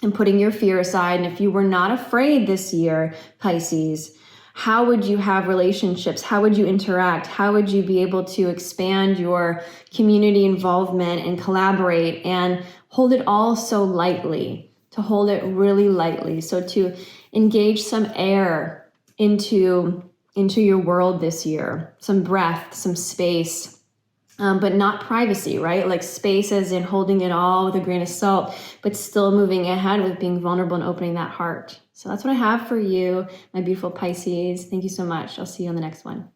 and putting your fear aside. And if you were not afraid this year, Pisces, how would you have relationships? How would you interact? How would you be able to expand your community involvement and collaborate and hold it all so lightly, to hold it really lightly? So to engage some air into your world this year, some breath, some space. But not privacy, right? Like space as in holding it all with a grain of salt, but still moving ahead with being vulnerable and opening that heart. So that's what I have for you, my beautiful Pisces. Thank you so much. I'll see you on the next one.